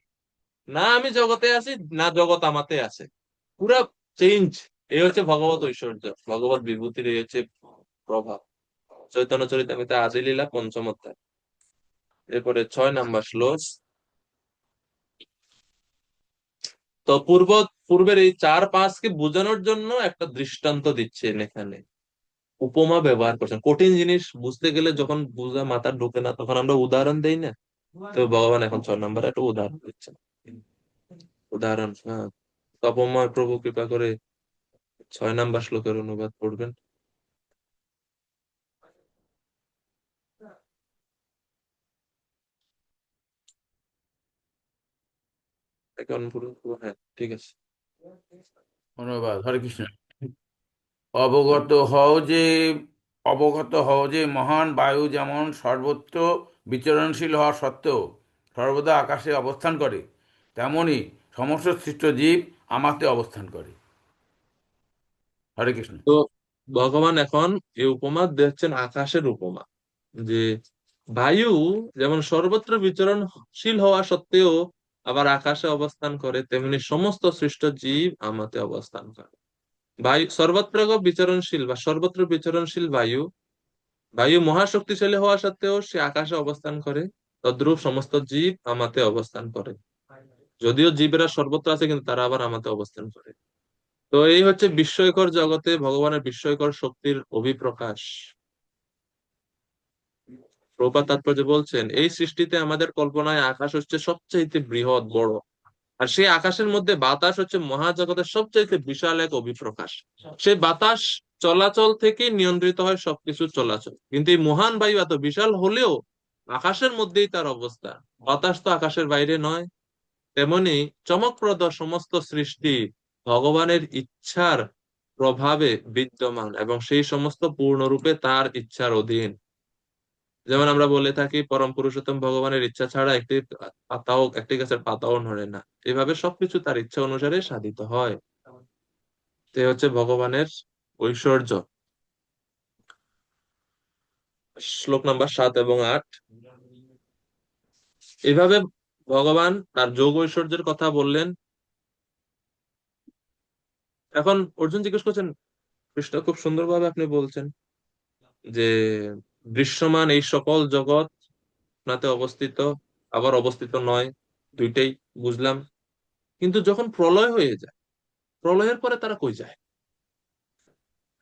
না আমি জগতে আছি, না জগৎ আমাতে আছে। পুরা চেঞ্জ। এই হচ্ছে ভগবত ঐশ্বর্য, ভগবত বিভূতির এই হচ্ছে প্রভাব। চৈতন্য চরিতামিতে আদি লীলা পঞ্চম অধ্যায়। এরপরে 6 নম্বর শ্লোক। তো পূর্বের এই 4-5 কে বোঝানোর জন্য একটা দৃষ্টান্ত দিচ্ছেন এখানে, উপমা ব্যবহার করছেন। কঠিন জিনিস বুঝতে গেলে যখন বুঝা মাথা ঢোকে না, তখন আমরা উদাহরণ দেই না? তো ভগবান এখন 6 নম্বরে একটা উদাহরণ দিচ্ছেন। উদাহরণ, হ্যাঁ। তপময় প্রভু কৃপা করে 6 নম্বর শ্লোকের অনুবাদ করবেন। এখন হ্যাঁ, ঠিক আছে। ধন্যবাদ। হরে কৃষ্ণ। অবগত হও যে অবগত হও যে মহান বায়ু যেমন সর্বত্র বিচরণশীল হওয়া সত্ত্বেও সর্বদা আকাশে অবস্থান করে, তেমনি সমস্ত সৃষ্ট জীব আমাতে অবস্থান করে। হরে কৃষ্ণ। তো ভগবান এখন এই উপমা দিচ্ছেন আকাশের উপমা, যে বায়ু যেমন সর্বত্র বিচরণশীল হওয়া সত্ত্বেও আবার আকাশে অবস্থান করে, তেমনি সমস্ত সৃষ্ট জীব আমাতে অবস্থান করে। বায়ু সর্বত্র বিচরণশীল বা সর্বত্র বিচরণশীল বায়ু, বায়ু মহাশক্তিশালী হওয়া সত্ত্বেও সে আকাশে অবস্থান করে, তদ্রূপ সমস্ত জীব আমাতে অবস্থান করে। যদিও জীবেরা সর্বত্র আছে, কিন্তু তারা আবার আমাতে অবস্থান করে। তো এই হচ্ছে বিস্ময়কর জগতে ভগবানের বিস্ময়কর শক্তির অভিপ্রকাশ। প্রভুপাদ তাৎপর্য বলছেন, এই সৃষ্টিতে আমাদের কল্পনায় আকাশ হচ্ছে সবচাইতে বৃহৎ বড়, আর সেই আকাশের মধ্যে বাতাস হচ্ছে মহাজগতের সবচাইতে বিশাল এক অভিপ্রকাশ। সেই বাতাস চলাচল থেকে নিয়ন্ত্রিত হয় সবকিছু চলাচল, কিন্তু এই মহান বায়ু এত বিশাল হলেও আকাশের মধ্যেই তার অবস্থা, বাতাস তো আকাশের বাইরে নয়। তেমনি চমকপ্রদ সমস্ত সৃষ্টি ভগবানের ইচ্ছার প্রভাবে বিদ্যমান, এবং সেই সমস্ত পূর্ণরূপে তার ইচ্ছার অধীন। যেমন আমরা বলে থাকি, পরম পুরুষোত্তম ভগবানের ইচ্ছা ছাড়া একটি গাছের পাতাও নড়ে না। এভাবে সবকিছু তার ইচ্ছা অনুসারে সাধিত হয়। তো এই হচ্ছে ভগবানের ঐশ্বর্য। শ্লোক নাম্বার 7 এবং 8। এভাবে ভগবান তার যোগ ঐশ্বর্যের কথা বললেন। এখন অর্জুন জিজ্ঞেস করছেন, কৃষ্ণ খুব সুন্দরভাবে আপনি বলছেন যে দৃশ্যমান এই সকল জগৎ আপনাতে অবস্থিত, আবার অবস্থিত নয়, দুইটাই বুঝলাম, কিন্তু যখন প্রলয় হয়ে যায়, প্রলয়ের পরে তারা কই যায়?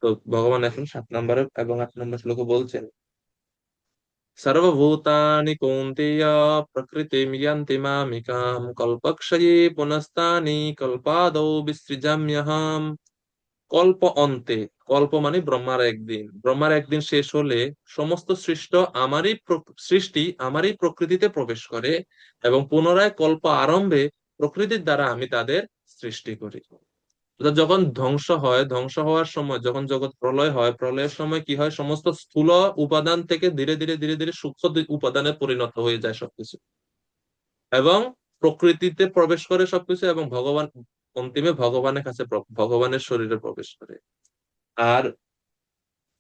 তো ভগবান এখন 7 নম্বর এবং 8 নম্বর শ্লোকে বলছেন, সর্বভূতানি কৌন্তেয় প্রকৃতিম ইয়ান্তি মামিকাম কল্পক্ষয়ে পুনস্তানি কল্পাদৌ বিসৃজাম্যহম। কল্প অন্তে, কল্প মানে ব্রহ্মার একদিন, ব্রহ্মার একদিন শেষ হলে সমস্ত সৃষ্টি আমারই প্রকৃতিতে প্রবেশ করে, এবং পুনরায় কল্প আরম্ভে প্রকৃতির দ্বারা আমি তাদের সৃষ্টি করি। অর্থাৎ যখন ধ্বংস হয়, ধ্বংস হওয়ার সময়, যখন জগৎ প্রলয় হয়, প্রলয়ের সময় কি হয়, সমস্ত স্থূল উপাদান থেকে ধীরে ধীরে ধীরে ধীরে সূক্ষ্ম উপাদানে পরিণত হয়ে যায় সবকিছু, এবং প্রকৃতিতে প্রবেশ করে সবকিছু, এবং ভগবান অন্তিমে ভগবানের কাছে ভগবানের শরীরে প্রবেশ করে। আর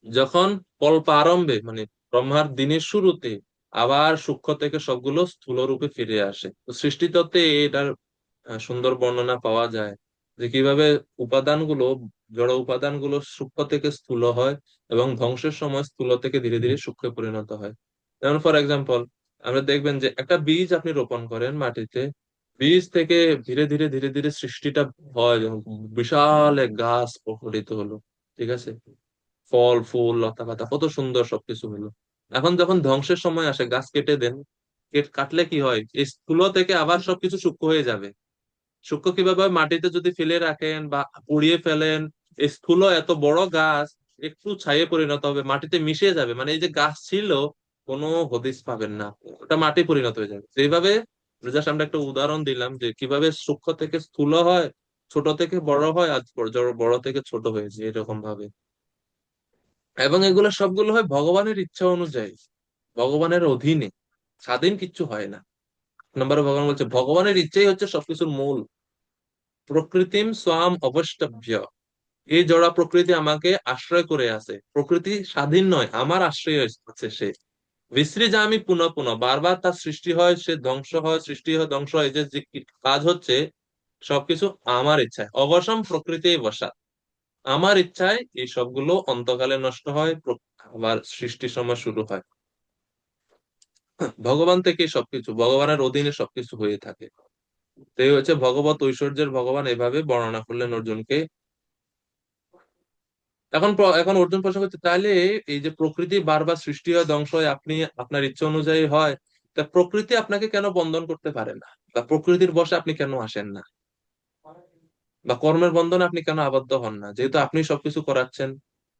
যখন কল্প আরম্ভে, মানে ব্রহ্মার দিনের শুরুতে, আবার সূক্ষ্ম থেকে সবগুলো স্থূল রূপে ফিরে আসে। তো সৃষ্টিতত্ত্বে এটার সুন্দর বর্ণনা পাওয়া যায় যে কিভাবে উপাদানগুলো, জড় উপাদানগুলো সূক্ষ্ম থেকে স্থূল হয়, এবং ধ্বংসের সময় স্থূল থেকে ধীরে ধীরে সূক্ষ্মে পরিণত হয়। যেমন ফর এক্সাম্পল, আমরা দেখবেন যে একটা বীজ আপনি রোপণ করেন মাটিতে, বীজ থেকে ধীরে ধীরে ধীরে ধীরে সৃষ্টিটা হয়, যেমন বিশাল এক গাছ প্রফুল্লিত হলো, ঠিক আছে, ফল ফুল লতা পাতা কত সুন্দর সবকিছু হলো। এখন যখন ধ্বংসের সময় আসে, গাছ কেটে দেন, কাটলে কি হয়, এই স্থূল থেকে আবার সবকিছু সূক্ষ্ম হয়ে যাবে। সূক্ষ্ম কিভাবে হয়? মাটিতে যদি ফেলে রাখেন বা পুড়িয়ে ফেলেন, এই স্থূল এত বড় গাছ একটু ছাইয়ে পরিণত হবে, মাটিতে মিশে যাবে, মানে এই যে গাছ ছিল কোনো হদিস পাবেন না, ওটা মাটি পরিণত হয়ে যাবে। যেভাবে জাস্ট আমরা একটা উদাহরণ দিলাম যে কিভাবে সূক্ষ্ম থেকে স্থূল হয়, ছোট থেকে বড় হয়, আজ বড় থেকে ছোট হয়েছে এরকম ভাবে। এবং এগুলো সবগুলো হয় ভগবানের ইচ্ছা অনুযায়ী, ভগবানের অধীনে, স্বাধীন কিচ্ছু হয় না। নম্বরে ভগবান বলছে ভগবানের ইচ্ছাই হচ্ছে সবকিছুর মূল। প্রকৃতিম স্বাম অবষ্টভ্য, এই জড়া প্রকৃতি আমাকে আশ্রয় করে আছে, প্রকৃতি স্বাধীন নয়, আমার আশ্রয় আছে সে। বিসৃজামি পুনঃ পুনঃ, বারবার তার সৃষ্টি হয়, সে ধ্বংস হয়, সৃষ্টি হয় ধ্বংস হয়, এই যে যে কাজ হচ্ছে সবকিছু আমার ইচ্ছায়। অবসম প্রকৃতি বসা, আমার ইচ্ছায় এই সবগুলো অন্তকালে নষ্ট হয়, আবার সৃষ্টির সময় শুরু হয়। ভগবান থেকে সবকিছু, ভগবানের অধীনে সবকিছু হয়ে থাকে। তো এই হচ্ছে ভগবত ঐশ্বর্যের ভগবান এভাবে বর্ণনা করলেন অর্জুনকে। এখন অর্জুন প্রশ্ন করছে, তাহলে এই যে প্রকৃতি বারবার সৃষ্টি হয় ধ্বংস হয়, আপনি আপনার ইচ্ছা অনুযায়ী হয়, তা প্রকৃতি আপনাকে কেন বন্ধন করতে পারে না, বা প্রকৃতির বশে আপনি কেন আসেন না, বা কর্মের বন্ধনে আপনি কেন আবদ্ধ হন না? যেহেতু আপনি সবকিছু করাচ্ছেন,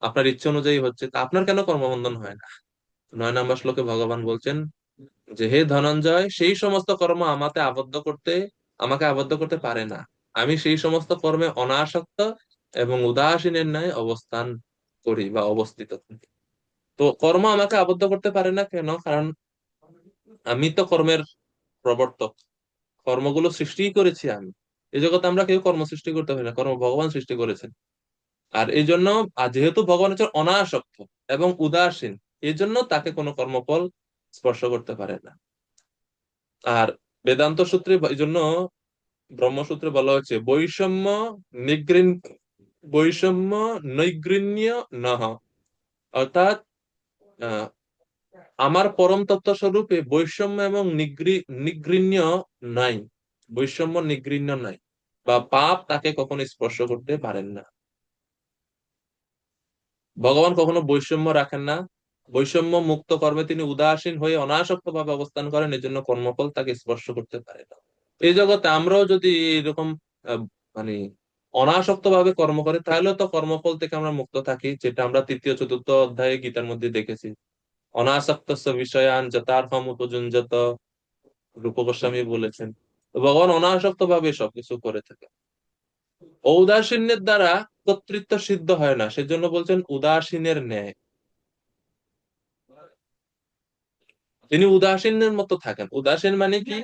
আপনার ইচ্ছা অনুযায়ী হচ্ছে, তা আপনার কেন কর্মবন্ধন হয় না? 9 নম্বর শ্লোকে ভগবান বলছেন যে হে ধনঞ্জয়, সেই সমস্ত কর্ম আমাকে আবদ্ধ করতে পারে না। আমি সেই সমস্ত কর্মে অনাসক্ত এবং উদাসীনের ন্যায় অবস্থান করি বা অবস্থিত থাকি। তো কর্ম আমাকে আবদ্ধ করতে পারে না কেন? কারণ আমি তো কর্মের প্রবর্তক, কর্মগুলো সৃষ্টিই করেছি আমি। এই জগতে আমরা কেউ কর্ম সৃষ্টি করতে পারি না, কর্ম ভগবান সৃষ্টি করেছেন। আর এই জন্য, আর যেহেতু ভগবান হচ্ছে অনাসক্ত এবং উদাসীন, এই জন্য তাকে কোনো কর্মফল স্পর্শ করতে পারে না। আর বেদান্ত সূত্রে এই জন্য ব্রহ্মসূত্রে বলা হচ্ছে নিগৃণ বৈষম্য নৈগৃণ্য নহ, অর্থাৎ আহ, আমার পরম তত্ত্ব স্বরূপে বৈষম্য এবং নিগৃণ্য নাই, বৈষম্য নিগৃণ্য নাই, বা পাপ তাকে কখনো স্পর্শ করতে পারেন না। ভগবান কখনো বৈষম্য রাখেন না, বৈষম্য মুক্ত কর্মে তিনি উদাসীন হয়ে অনাসক্ত ভাবে অবস্থান করেন, এর জন্য কর্মফল তাকে স্পর্শ করতে পারে না। এই জগতে আমরাও যদি এরকম আহ, মানে অনাসক্ত ভাবে কর্ম করি, তাহলে তো কর্মফল থেকে আমরা মুক্ত থাকি, যেটা আমরা তৃতীয় চতুর্থ অধ্যায়ে গীতার মধ্যে দেখেছি। অনাসক্ত বিষয়ান যথার্থম উপযুঞ্জত, রূপ গোস্বামী বলেছেন। তো ভগবান অনাসক্ত ভাবে সবকিছু করে থাকে। ঔদাসীন্যের দ্বারা কর্তৃত্ব সিদ্ধ হয় না, সেজন্য বলছেন উদাসীনের ন্যায়, তিনি উদাসীনের মতো থাকেন। উদাসীন মানে কি?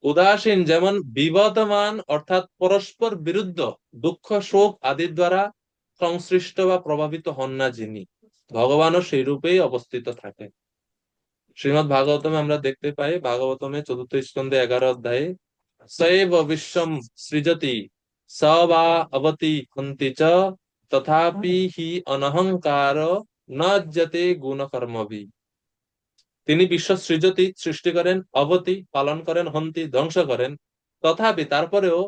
উদাসীন যেমন বিবদমান, অর্থাৎ পরস্পর বিরুদ্ধ দুঃখ শোক আদির দ্বারা সংশ্লিষ্ট বা প্রভাবিত হন না যিনি, ভগবানও সেই রূপেই অবস্থিত থাকেন। শ্রীমৎ ভাগবতমে আমরা দেখতে পাই, ভাগবতমে চতুর্থ স্কন্ধে 11 অধ্যায়ে সৈব বিশ্বম সৃজতি স বা অবতি হন্তি চ তথাপি হি অনহংকার নজ্জতে গুণ কর্মভি। তিনি বিশ্ব সৃজতি সৃষ্টি করেন, অবতি পালন করেন, হন্তি ধ্বংস করেন, তথাপি তারপরেও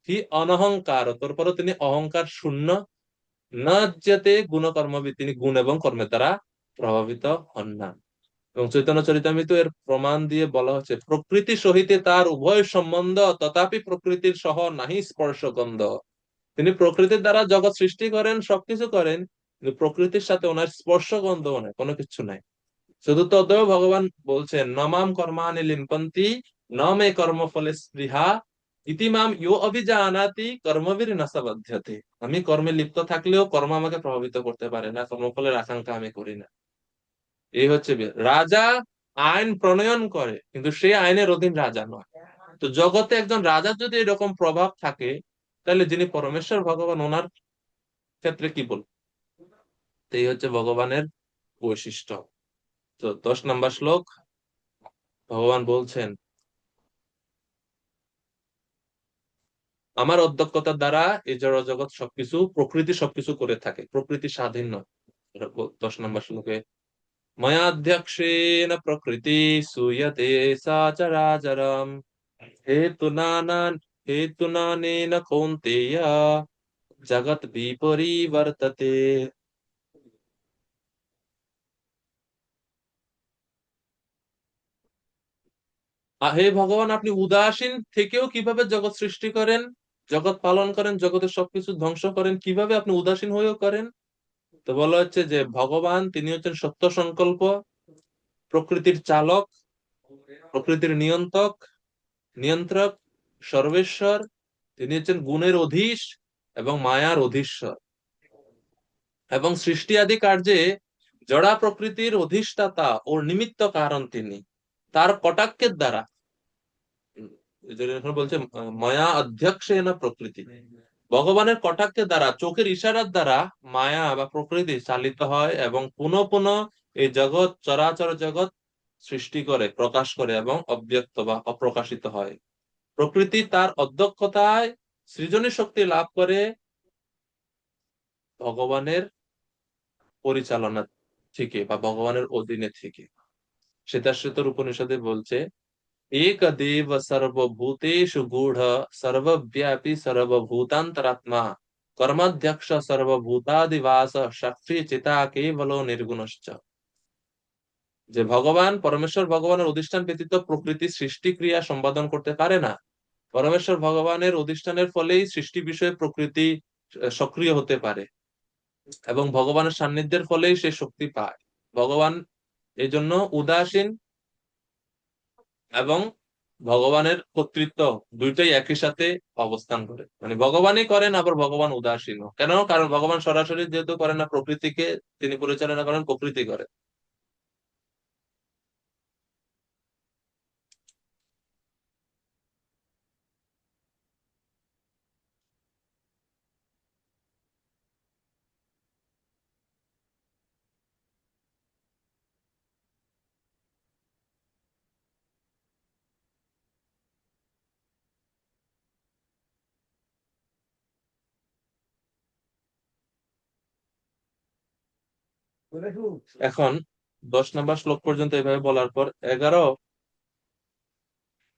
হি অনহংকার, তারপরেও তিনি অহংকার শূন্য, নজ্জতে গুণকর্মবি, তিনি গুণ এবং কর্মের দ্বারা প্রভাবিত হন না। এবং চৈতন্য চরিতামৃত এর প্রমাণ দিয়ে বলা হচ্ছে, প্রকৃতি সহিতে তার উভয় সম্বন্ধ, তথাপি প্রকৃতির সহ নাহি স্পর্শ গন্ধ। তিনি প্রকৃতির দ্বারা জগৎ সৃষ্টি করেন, সবকিছু করেন, কিন্তু প্রকৃতির সাথে ওনার স্পর্শ গন্ধ নাই, কোনো কিছু নাই। চতুর্থ অধ্যায়ে ভগবান বলছেন নমাম কর্মাণি লিম্পন্তি ন মে কর্মফলে স্পৃহা ইতি মাম ইয়ো অভিজানাতি কর্মবীর ন স বধ্যতে। আমি কর্মে লিপ্ত থাকলেও কর্ম আমাকে প্রভাবিত করতে পারে না, কর্মফলের আকাঙ্ক্ষা আমি করি না। এই হচ্ছে রাজা আইন প্রণয়ন করে, কিন্তু সেই আইনের অধীন রাজা নয়। তো জগতে একজন রাজার যদি এরকম প্রভাব থাকে, তাহলে যিনি পরমেশ্বর ভগবান ওনার ক্ষেত্রে কি বল। তো এই হচ্ছে ভগবানের বৈশিষ্ট্য। তো 10 নম্বর শ্লোক ভগবান বলছেন, আমার অধ্যক্ষতার দ্বারা এই জড় জগৎ সবকিছু, প্রকৃতি সবকিছু করে থাকে, প্রকৃতি স্বাধীন নয়। 10 নম্বর শ্লোকে ময়াধ্যক্ষেণ প্রকৃতি সুয়তে সচরাচরম হেতুনানান হেতুনানেন কৌন্তেয় জগৎ বিপরিবর্ততে। হে ভগবান, আপনি উদাসীন থেকেও কিভাবে জগৎ সৃষ্টি করেন, জগৎ পালন করেন, জগতের সবকিছু ধ্বংস করেন, কিভাবে আপনি উদাসীন হয়েও করেন। তো বলা হচ্ছে যে ভগবান তিনি হচ্ছেন সত্য সংকল্প, প্রকৃতির চালক, প্রকৃতির নিয়ন্ত্রক, সর্বেশ্বর। তিনি হচ্ছেন গুণের অধীশ এবং মায়ার অধীশ্বর, এবং সৃষ্টি আদি কার্যে জড়া প্রকৃতির অধিষ্ঠাতা ও নিমিত্ত কারণ তিনি। তার কটাক্ষের দ্বারা, এই জন্য এখানে বলছে মায়া অধ্যক্ষেন প্রকৃতি, ভগবানের কটাক্ষের দ্বারা, চোখের ইশারার দ্বারা মায়া বা প্রকৃতি চালিত হয় এবং পুনঃ পুনঃ এই জগৎ, চরাচর জগৎ সৃষ্টি করে, প্রকাশ করে এবং অব্যক্ত বা অপ্রকাশিত হয়। প্রকৃতি তার অধ্যক্ষতায় সৃজনী শক্তি লাভ করে ভগবানের পরিচালনা থেকে বা ভগবানের অধীনে থেকে। শ্বেতাশ্বেতর উপনিষদে বলছে এক দেব সর্বভূতেষু গূঢ় সর্বব্যাপী সর্বভূতান্তরাত্মা কর্মাধ্যক্ষ সর্বভূতাদিবাস সাক্ষী চিতা কেবল নির্গুণশ্চ। যে ভগবান, পরমেশ্বর ভগবানের অধিষ্ঠান ব্যতীত প্রকৃতি সৃষ্টি ক্রিয়া সম্পাদন করতে পারে না। পরমেশ্বর ভগবানের অধিষ্ঠানের ফলেই সৃষ্টি বিষয়ে প্রকৃতি সক্রিয় হতে পারে, এবং ভগবানের সান্নিধ্যের ফলেই সে শক্তি পায়। ভগবান এই জন্য উদাসীন এবং ভগবানের কর্তৃত্ব দুইটাই একই সাথে অবস্থান করে, মানে ভগবানই করেন আবার ভগবান উদাসীন। কেন? কারণ ভগবান সরাসরি যেহেতু করেন না, প্রকৃতিকে তিনি পরিচালনা করেন, প্রকৃতি করে। এখন 10 নম্বর শ্লোক পর্যন্ত এভাবে বলার পর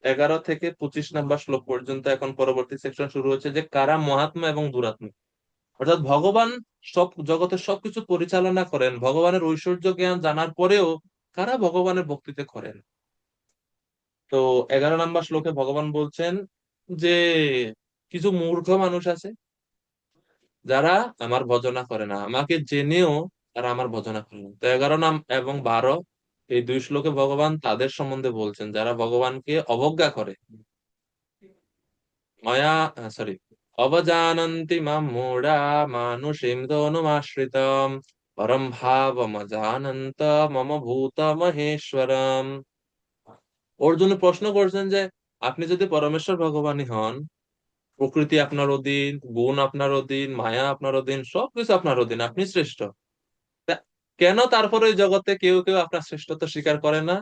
11 থেকে 25 নম্বর শ্লোক পর্যন্ত এখন পরবর্তী সেকশন শুরু হচ্ছে, যে কারা মহাত্মা এবং দুরাত্মা। অর্থাৎ ভগবান সব জগতের সবকিছু পরিচালনা করেন, ভগবানের ঐশ্বর্য জ্ঞান জানার পরেও কারা ভগবানের ভক্তিতে করেন। তো 11 নম্বর শ্লোকে ভগবান বলছেন যে কিছু মূর্খ মানুষ আছে যারা আমার ভজনা করে না, আমাকে জেনেও তারা আমার ভজনা করে না। তো 11 এবং 12 এই দুই শ্লোকে ভগবান তাদের সম্বন্ধে বলছেন যারা ভগবানকে অবজ্ঞা করে। মায়া সরি অবজানন্তি মাম মূঢ়া মানুষীম তনুমাশ্রিতম পরম ভাবমজানন্ত মম ভূত মহেশ্বরম। অর্জুন প্রশ্ন করছেন যে আপনি যদি পরমেশ্বর ভগবানই হন, প্রকৃতি আপনার অধীন, গুণ আপনার অধীন, মায়া আপনার অধীন, সবকিছু আপনার অধীন, আপনি শ্রেষ্ঠ, তা কেন তারপরে এই জগতে কেউ কেউ আপনার শ্রেষ্ঠত্ব স্বীকার করে না?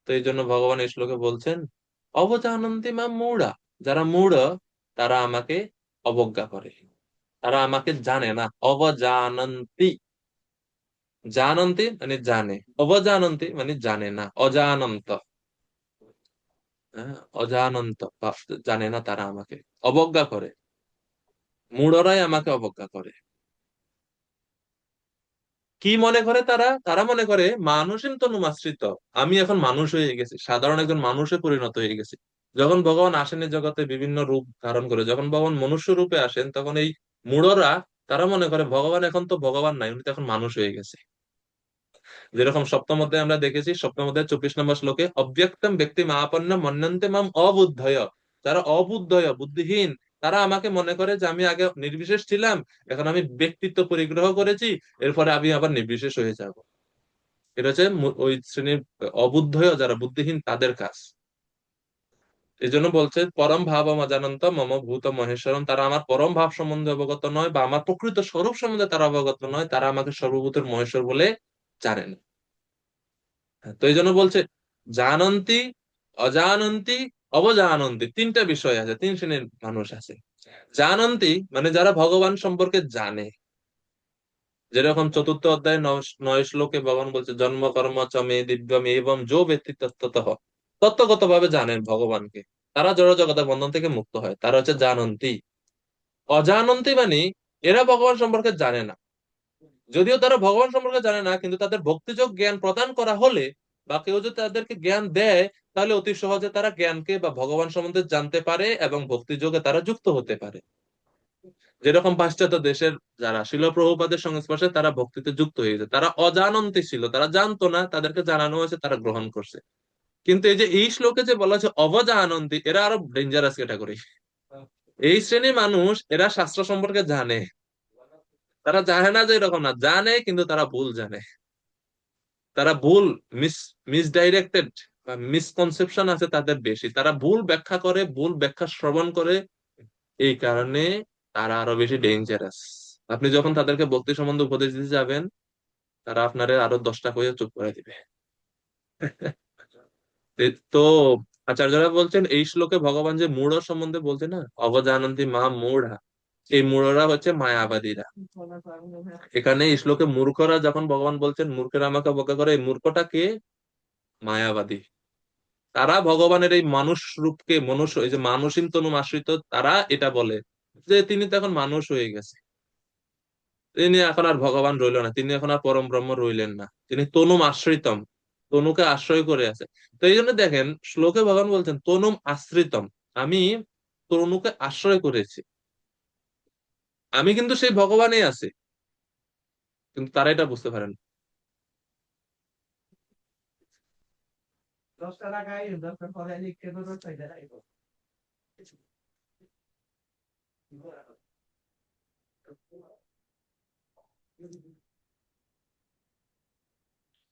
তো এই জন্য ভগবান এই শ্লোকে বলছেন অবজানন্তি মাম মূঢ়া, যারা মূঢ় তারা আমাকে অবজ্ঞা করে, তারা আমাকে জানে না। অবজানন্তি, জানন্তি মানে জানে, অবজানন্তি মানে জানে না, অজানন্ত। হ্যাঁ, অজানন্ত বা জানে না, তারা আমাকে অবজ্ঞা করে, মূঢ়রাই আমাকে অবজ্ঞা করে। কি মনে করে তারা? তারা মনে করে মানুষের তনুমাশ্রিত, আমি এখন মানুষ হয়ে গেছি, সাধারণ একজন মানুষে পরিণত হয়ে গেছি। যখন ভগবান আসেন এই জগতে বিভিন্ন রূপ ধারণ করে, যখন ভগবান মনুষ্য রূপে আসেন, তখন এই মূঢ়রা তারা মনে করে ভগবান এখন তো ভগবান নাই, উনি তো এখন মানুষ হয়ে গেছে। যেরকম সপ্তম অধ্যায়ে আমরা দেখেছি, সপ্তম অধ্যায় 24 নম্বর শ্লোকে অব্যক্তম ব্যক্তি মাপন্ন মন্যন্তে মাম অবুদ্ধয় যারা অবুদ্ধয় বুদ্ধিহীন, তারা আমাকে মনে করে যে আমি আগে নির্বিশেষ ছিলাম, এখন আমি ব্যক্তিত্ব পরিগ্রহ করেছি, এরপরে আমি আবার নির্বিশেষ হয়ে যাব। এটা হচ্ছে ওই শ্রেণীর অবুদ্ধয় যারা বুদ্ধিহীন তাদের কাজ। এই জন্য বলছে পরম ভাব অজানন্ত মম ভূত মহেশ্বরম, তারা আমার পরম ভাব সম্বন্ধে অবগত নয় বা আমার প্রকৃত স্বরূপ সম্বন্ধে তারা অবগত নয়, তারা আমাকে সর্বভূতের মহেশ্বর বলে জানে না। তো এই জন্য বলছে জানন্তি, অজানন্তি, অবজানন্তি, তিনটা বিষয় আছে, তিন শ্রেণীর মানুষ আছে। জানন্তি মানে যারা ভগবান সম্পর্কে জানে, যেরকম চতুর্থ অধ্যায় 9 শ্লোকে ভগবান বলছে জন্ম কর্ম চ মে দিব্যম এবং যো ব্যক্তি তত্ত্বতঃ, তত্ত্বগত ভাবে জানেন ভগবানকে, তারা জড় জগতের বন্ধন থেকে মুক্ত হয়, তারা হচ্ছে জানন্তি। অজানন্তি মানে এরা ভগবান সম্পর্কে জানে না, যদিও তারা ভগবান সম্পর্কে জানে না, কিন্তু তাদের ভক্তিযোগ জ্ঞান প্রদান করা হলে বা কেউ যদি তাদেরকে জ্ঞান দেয়, তাহলে অতি সহজে তারা জ্ঞানকে বা ভগবান সম্বন্ধে জানতে পারে এবং ভক্তিযোগে তারা যুক্ত হতে পারে। যেরকম পাশ্চাত্য দেশের যারা শিল প্রভুপাদের সংস্পর্শে তারা ভক্তিতে যুক্ত হয়েছে, তারা অজানন্তি ছিল, তারা জানতো না, তাদেরকে জানানো হয়েছে, তারা গ্রহণ করছে। কিন্তু এই যে এই শ্লোকে যে বলা হচ্ছে অবজানন্তি, এরা আরো ডেঞ্জারাস ক্যাটাগরি। এই শ্রেণীর মানুষ, এরা শাস্ত্র সম্পর্কে জানে, তারা জানে না যে এরকম না, জানে কিন্তু তারা ভুল জানে, তারা ভুল মিসডাইরেক্টেড বা মিসকনসেপশন আছে তাদের বেশি, তারা ভুল ব্যাখ্যা করে, ভুল ব্যাখ্যা শ্রবণ করে, এই কারণে তারা আরো বেশি ডেঞ্জারাস। আপনি যখন তাদেরকে ভক্তি সম্বন্ধে উপদেশ দিতে যাবেন, তারা আপনারে আরো 10টা কইয়া চুপ করে দিবে। তো আচার্যরা বলছেন এই শ্লোকে ভগবান যে মূঢ় সম্বন্ধে বলছে না, অবজানন্তি মা মূঢ়া, এই মূঢ়রা হচ্ছে মায়াবাদীরা। এখানে এই শ্লোকে মূর্খরা যখন ভগবান বলছেন মূর্খেরা আমাকে অবজ্ঞা করে, এই মূর্খটা কে? মায়াবাদী। তারা ভগবানের এই মানুষ রূপকে, মনুষ্য, এই যে মানুষীন তনু আশ্রিত, তারা এটা বলে যে তিনি তো এখন মানুষ হয়ে গেছে, তিনি এখন আর ভগবান রইল না, তিনি এখন আর পরম ব্রহ্ম রইলেন না, তিনি তনুম আশ্রিতম, তনুকে আশ্রয় করে আছে। তো এই জন্য দেখেন শ্লোকে ভগবান বলছেন তনুম আশ্রিতম, আমি তনুকে আশ্রয় করেছি, আমি কিন্তু সেই ভগবানই আছি, কিন্তু তারা এটা বুঝতে পারেন।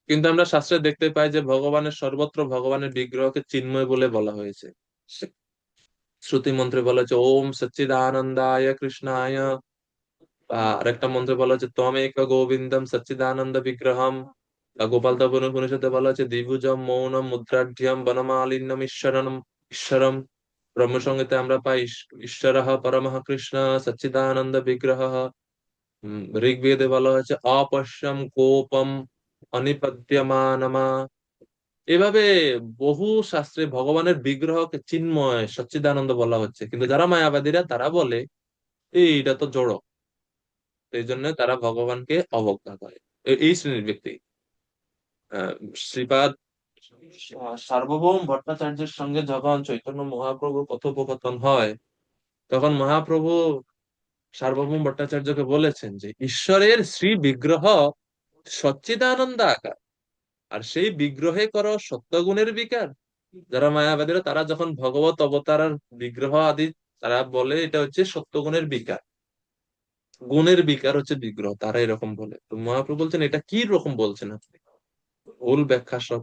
কিন্তু আমরা শাস্ত্রে দেখতে পাই যে ভগবানের সর্বত্র ভগবানের বিগ্রহকে চিন্ময় বলে বলা হয়েছে। শ্রুতি মন্ত্রে বলা হয়েছে ওম সচ্চিদানন্দায় কৃষ্ণায়, বা আরেকটা মন্ত্রে বলা হচ্ছে ত্বমেক গোবিন্দম সচ্চিদানন্দ বিগ্রহম, বা গোপাল তপন উপনিষদে বলা হচ্ছে দ্বিভুজম মৌনম মুদ্রাঢ্যম বনমালিন্যম ঈশ্বরম ঈশ্বরম। ব্রহ্মসংহিতে আমরা পাই ঈশ্বরঃ পরমঃ কৃষ্ণ সচ্চিদানন্দ বিগ্রহ। ঋগ্বেদে বলা হয়েছে অপশ্যম কোপম অনিপদ্যমানমা। এভাবে বহু শাস্ত্রে ভগবানের বিগ্রহকে চিন্ময় সচ্চিদানন্দ বলা হচ্ছে, কিন্তু যারা মায়াবাদীরা তারা বলে এটা তো জড়, এই জন্য তারা ভগবানকে অবজ্ঞা করে। এই শ্রেণীর ব্যক্তি। শ্রীপাদ সার্বভৌম ভট্টাচার্যের সঙ্গে যখন চৈতন্য মহাপ্রভুর কথোপকথন হয়, তখন মহাপ্রভু সার্বভৌম ভট্টাচার্যকে বলেছেন যে ঈশ্বরের শ্রী বিগ্রহ সচ্চিদানন্দ আকার, আর সেই বিগ্রহে করো সত্যগুণের বিকার। যারা মায়াবাদীরা তারা যখন ভগবত অবতার বিগ্রহ আদি, তারা বলে এটা হচ্ছে সত্যগুণের বিকার, গুণের বিকার হচ্ছে বিগ্রহ, তারা এরকম বলে। তো মহাপ্রভু বলছেন এটা কি রকম বলছেন আপনি, ভুল ব্যাখ্যা সব।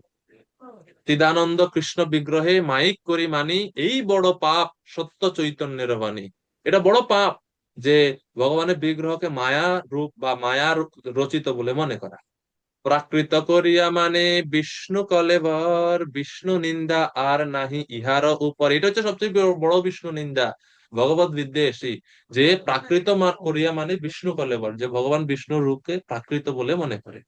চিদানন্দ কৃষ্ণ বিগ্রহে মাইক করি মানি, এই বড় পাপ সত্য চৈতন্যের বাণী। এটা বড় পাপ যে ভগবানের বিগ্রহকে মায়া রূপ বা মায়ার রচিত বলে মনে করা। প্রাকৃত করিয়া মানে বিষ্ণু কলেবর, বিষ্ণু নিন্দা আর নাহি ইহার উপর, এটা হচ্ছে সবচেয়ে বড় বিষ্ণু নিন্দা ভগবত বিদ্বেষী, যে প্রাকৃত করিয়া মানে বিষ্ণু কলেবর, যে ভগবান বিষ্ণু রূপকে প্রাকৃত বলে মনে করে।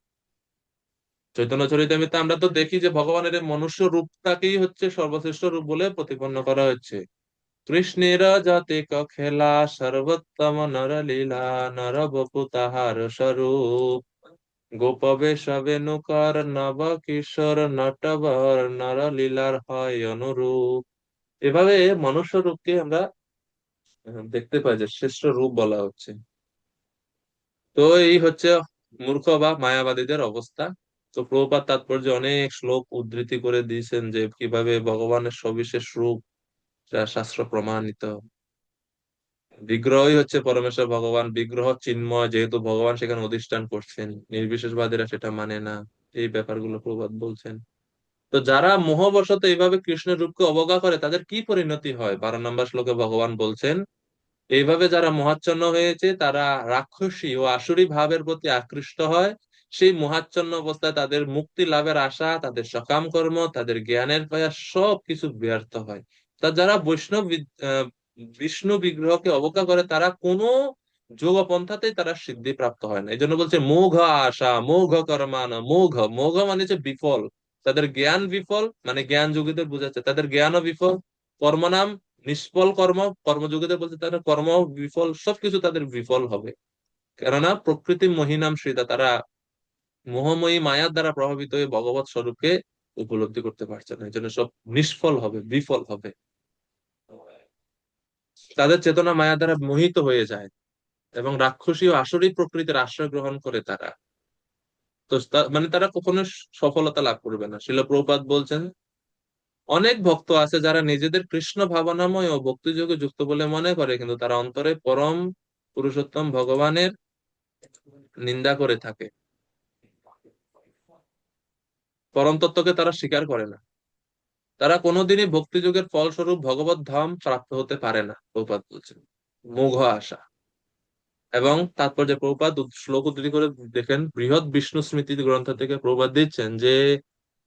চৈতন্য চরিতামৃতে আমরা তো দেখি যে ভগবানের এই মনুষ্য রূপটাকেই হচ্ছে সর্বশ্রেষ্ঠ রূপ বলে প্রতিপন্ন করা হচ্ছে। কৃষ্ণের যাতে খেলা সর্বোত্তম নর লীলা, নর বপু তাহার স্বরূপ, গোপবে সবে নুকার নব কিশোর নটবর, নর লীলার হয় অনুরূপ। এভাবে মনুষ্য রূপকে আমরা দেখতে পাই যে শ্রেষ্ঠ রূপ বলা হচ্ছে। তো এই হচ্ছে মূর্খ বা মায়াবাদীদের অবস্থা। তো প্রভুপাদ তাৎপর্য অনেক শ্লোক উদ্ধৃতি করে দিয়েছেন যে কিভাবে ভগবানের সবিশেষ রূপ যা শাস্ত্র প্রমাণিত। বিগ্রহই হচ্ছে পরমেশ্বর ভগবান, বিগ্রহ চিন্ময়, যেহেতু ভগবান সেখানে অধিষ্ঠান করছেন, নির্বিশেষবাদীরা সেটা মানে না। এই ব্যাপারগুলো প্রবাদ বলছেন। তো যারা মোহবশত এইভাবে কৃষ্ণের রূপকে অবজ্ঞা করে তাদের কি পরিণতি হয়, 12 নম্বর শ্লোকে ভগবান বলছেন, এইভাবে যারা মোহাচ্ছন্ন হয়েছে তারা রাক্ষসী ও আসুরি ভাবের প্রতি আকৃষ্ট হয়। সেই মোহাচ্ছন্ন অবস্থায় তাদের মুক্তি লাভের আশা, তাদের সকাম কর্ম, তাদের জ্ঞানের প্রয়াস সবকিছু ব্যর্থ হয়। তা যারা বিষ্ণু বিগ্রহকে অবজ্ঞা করে তারা কোনো যোগ পন্থাতেই তারা সিদ্ধি প্রাপ্ত হয় না। এই জন্য বলছে মোঘ আশা মোঘ কর্মান মোঘ, মোঘ মানে হচ্ছে বিফল। তাদের জ্ঞান বিফল, মানে জ্ঞান যোগীদের বোঝাচ্ছে তাদের জ্ঞানও বিফল, কর্মনাম নিষ্ফল কর্ম, কর্মযোগীদের বলতে তারা কর্ম বিফল, সবকিছু তাদের বিফল হবে। কেননা প্রকৃতি মহিনাম শ্রিতা, তারা মোহময়ী মায়ার দ্বারা প্রভাবিত হয়ে ভগবত স্বরূপকে উপলব্ধি করতে পারছে না, এই জন্য সব নিষ্ফল হবে, বিফল হবে। তাদের চেতনা মায়া দ্বারা মোহিত হয়ে যায় এবং রাক্ষসী ও আসুরি প্রকৃতির আশ্রয় গ্রহণ করে তারা। তো মানে তারা কখনো সফলতা লাভ করবে না। শিল প্রভুপাদ বলছেন, অনেক ভক্ত আছে যারা নিজেদের কৃষ্ণ ভাবনাময় ও ভক্তিযোগে যুক্ত বলে মনে করে, কিন্তু তারা অন্তরে পরম পুরুষোত্তম ভগবানের নিন্দা করে থাকে, পরম তত্ত্বকে তারা স্বীকার করে না। তারা কোনোদিনই ভক্তিযোগের ফলস্বরূপ ভগবত ধাম প্রাপ্ত হতে পারে না, প্রভুপাদ বলছেন। মোঘ আশা। এবং তাৎপর্য প্রভুপাদ শ্লোক উদ্ধৃতি করে দেখেন, বৃহৎ বিষ্ণু স্মৃতি গ্রন্থ থেকে প্রভুপাদ দিচ্ছেন যে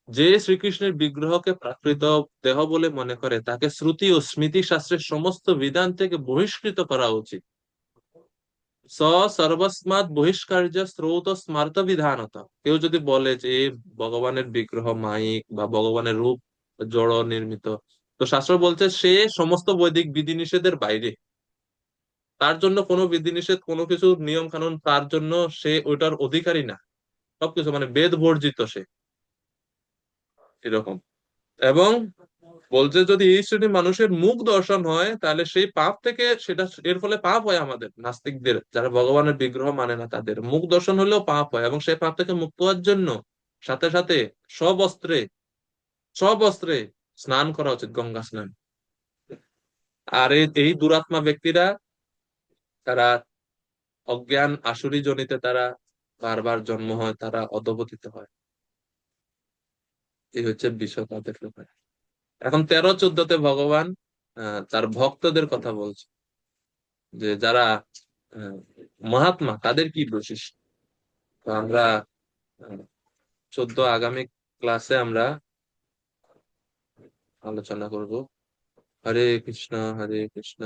যে শ্রীকৃষ্ণের বিগ্রহকে প্রাকৃত দেহ বলে মনে করে তাকে শ্রুতি ও স্মৃতি শাস্ত্রের সমস্ত বিধান থেকে বহিষ্কৃত করা উচিত। স সর্বস্মাৎ বহিষ্কার্য স্রোত স্মার্ত বিধানত। কেউ যদি বলে যে ভগবানের বিগ্রহ মাইক বা ভগবানের রূপ জড় নির্মিত, তো শাস্ত্র বলছে সে সমস্ত বৈদিক বিধিনিষেধের বাইরে, তার জন্য কোনো বিধিনিষেধ কোনো কিছু নিয়ম কানুন তার জন্য সে ওইটার অধিকারী না, সবকিছু মানে বেদ বর্জিত সে, এরকম। এবং বলছে যদি এই শ্রেণীর মানুষের মুখ দর্শন হয় তাহলে সেই পাপ থেকে সেটা, এর ফলে পাপ হয় আমাদের নাস্তিকদের, যারা ভগবানের বিগ্রহ মানে না, তাদের মুখ দর্শন হলেও পাপ হয়। এবং সেই পাপ থেকে মুক্ত হওয়ার জন্য সাথে সাথে সবস্ত্রে সবস্ত্রে স্নান করা উচিত, গঙ্গা স্নান। আর এই দুরাত্মা ব্যক্তিরা, তারা অজ্ঞান আসুরি জনিতে তারা বারবার জন্ম হয়, তারা অধঃপতিত হয়। এই হচ্ছে বিষয় তাদের ব্যাপারে। এখন 13-14 ভগবান তার ভক্তদের কথা বলছে, যে যারা আহ, মহাত্মা তাদের কি বৈশিষ্ট্য। তো আমরা 14 আগামী ক্লাসে আমরা আলোচনা করব। হরে কৃষ্ণ হরে কৃষ্ণ।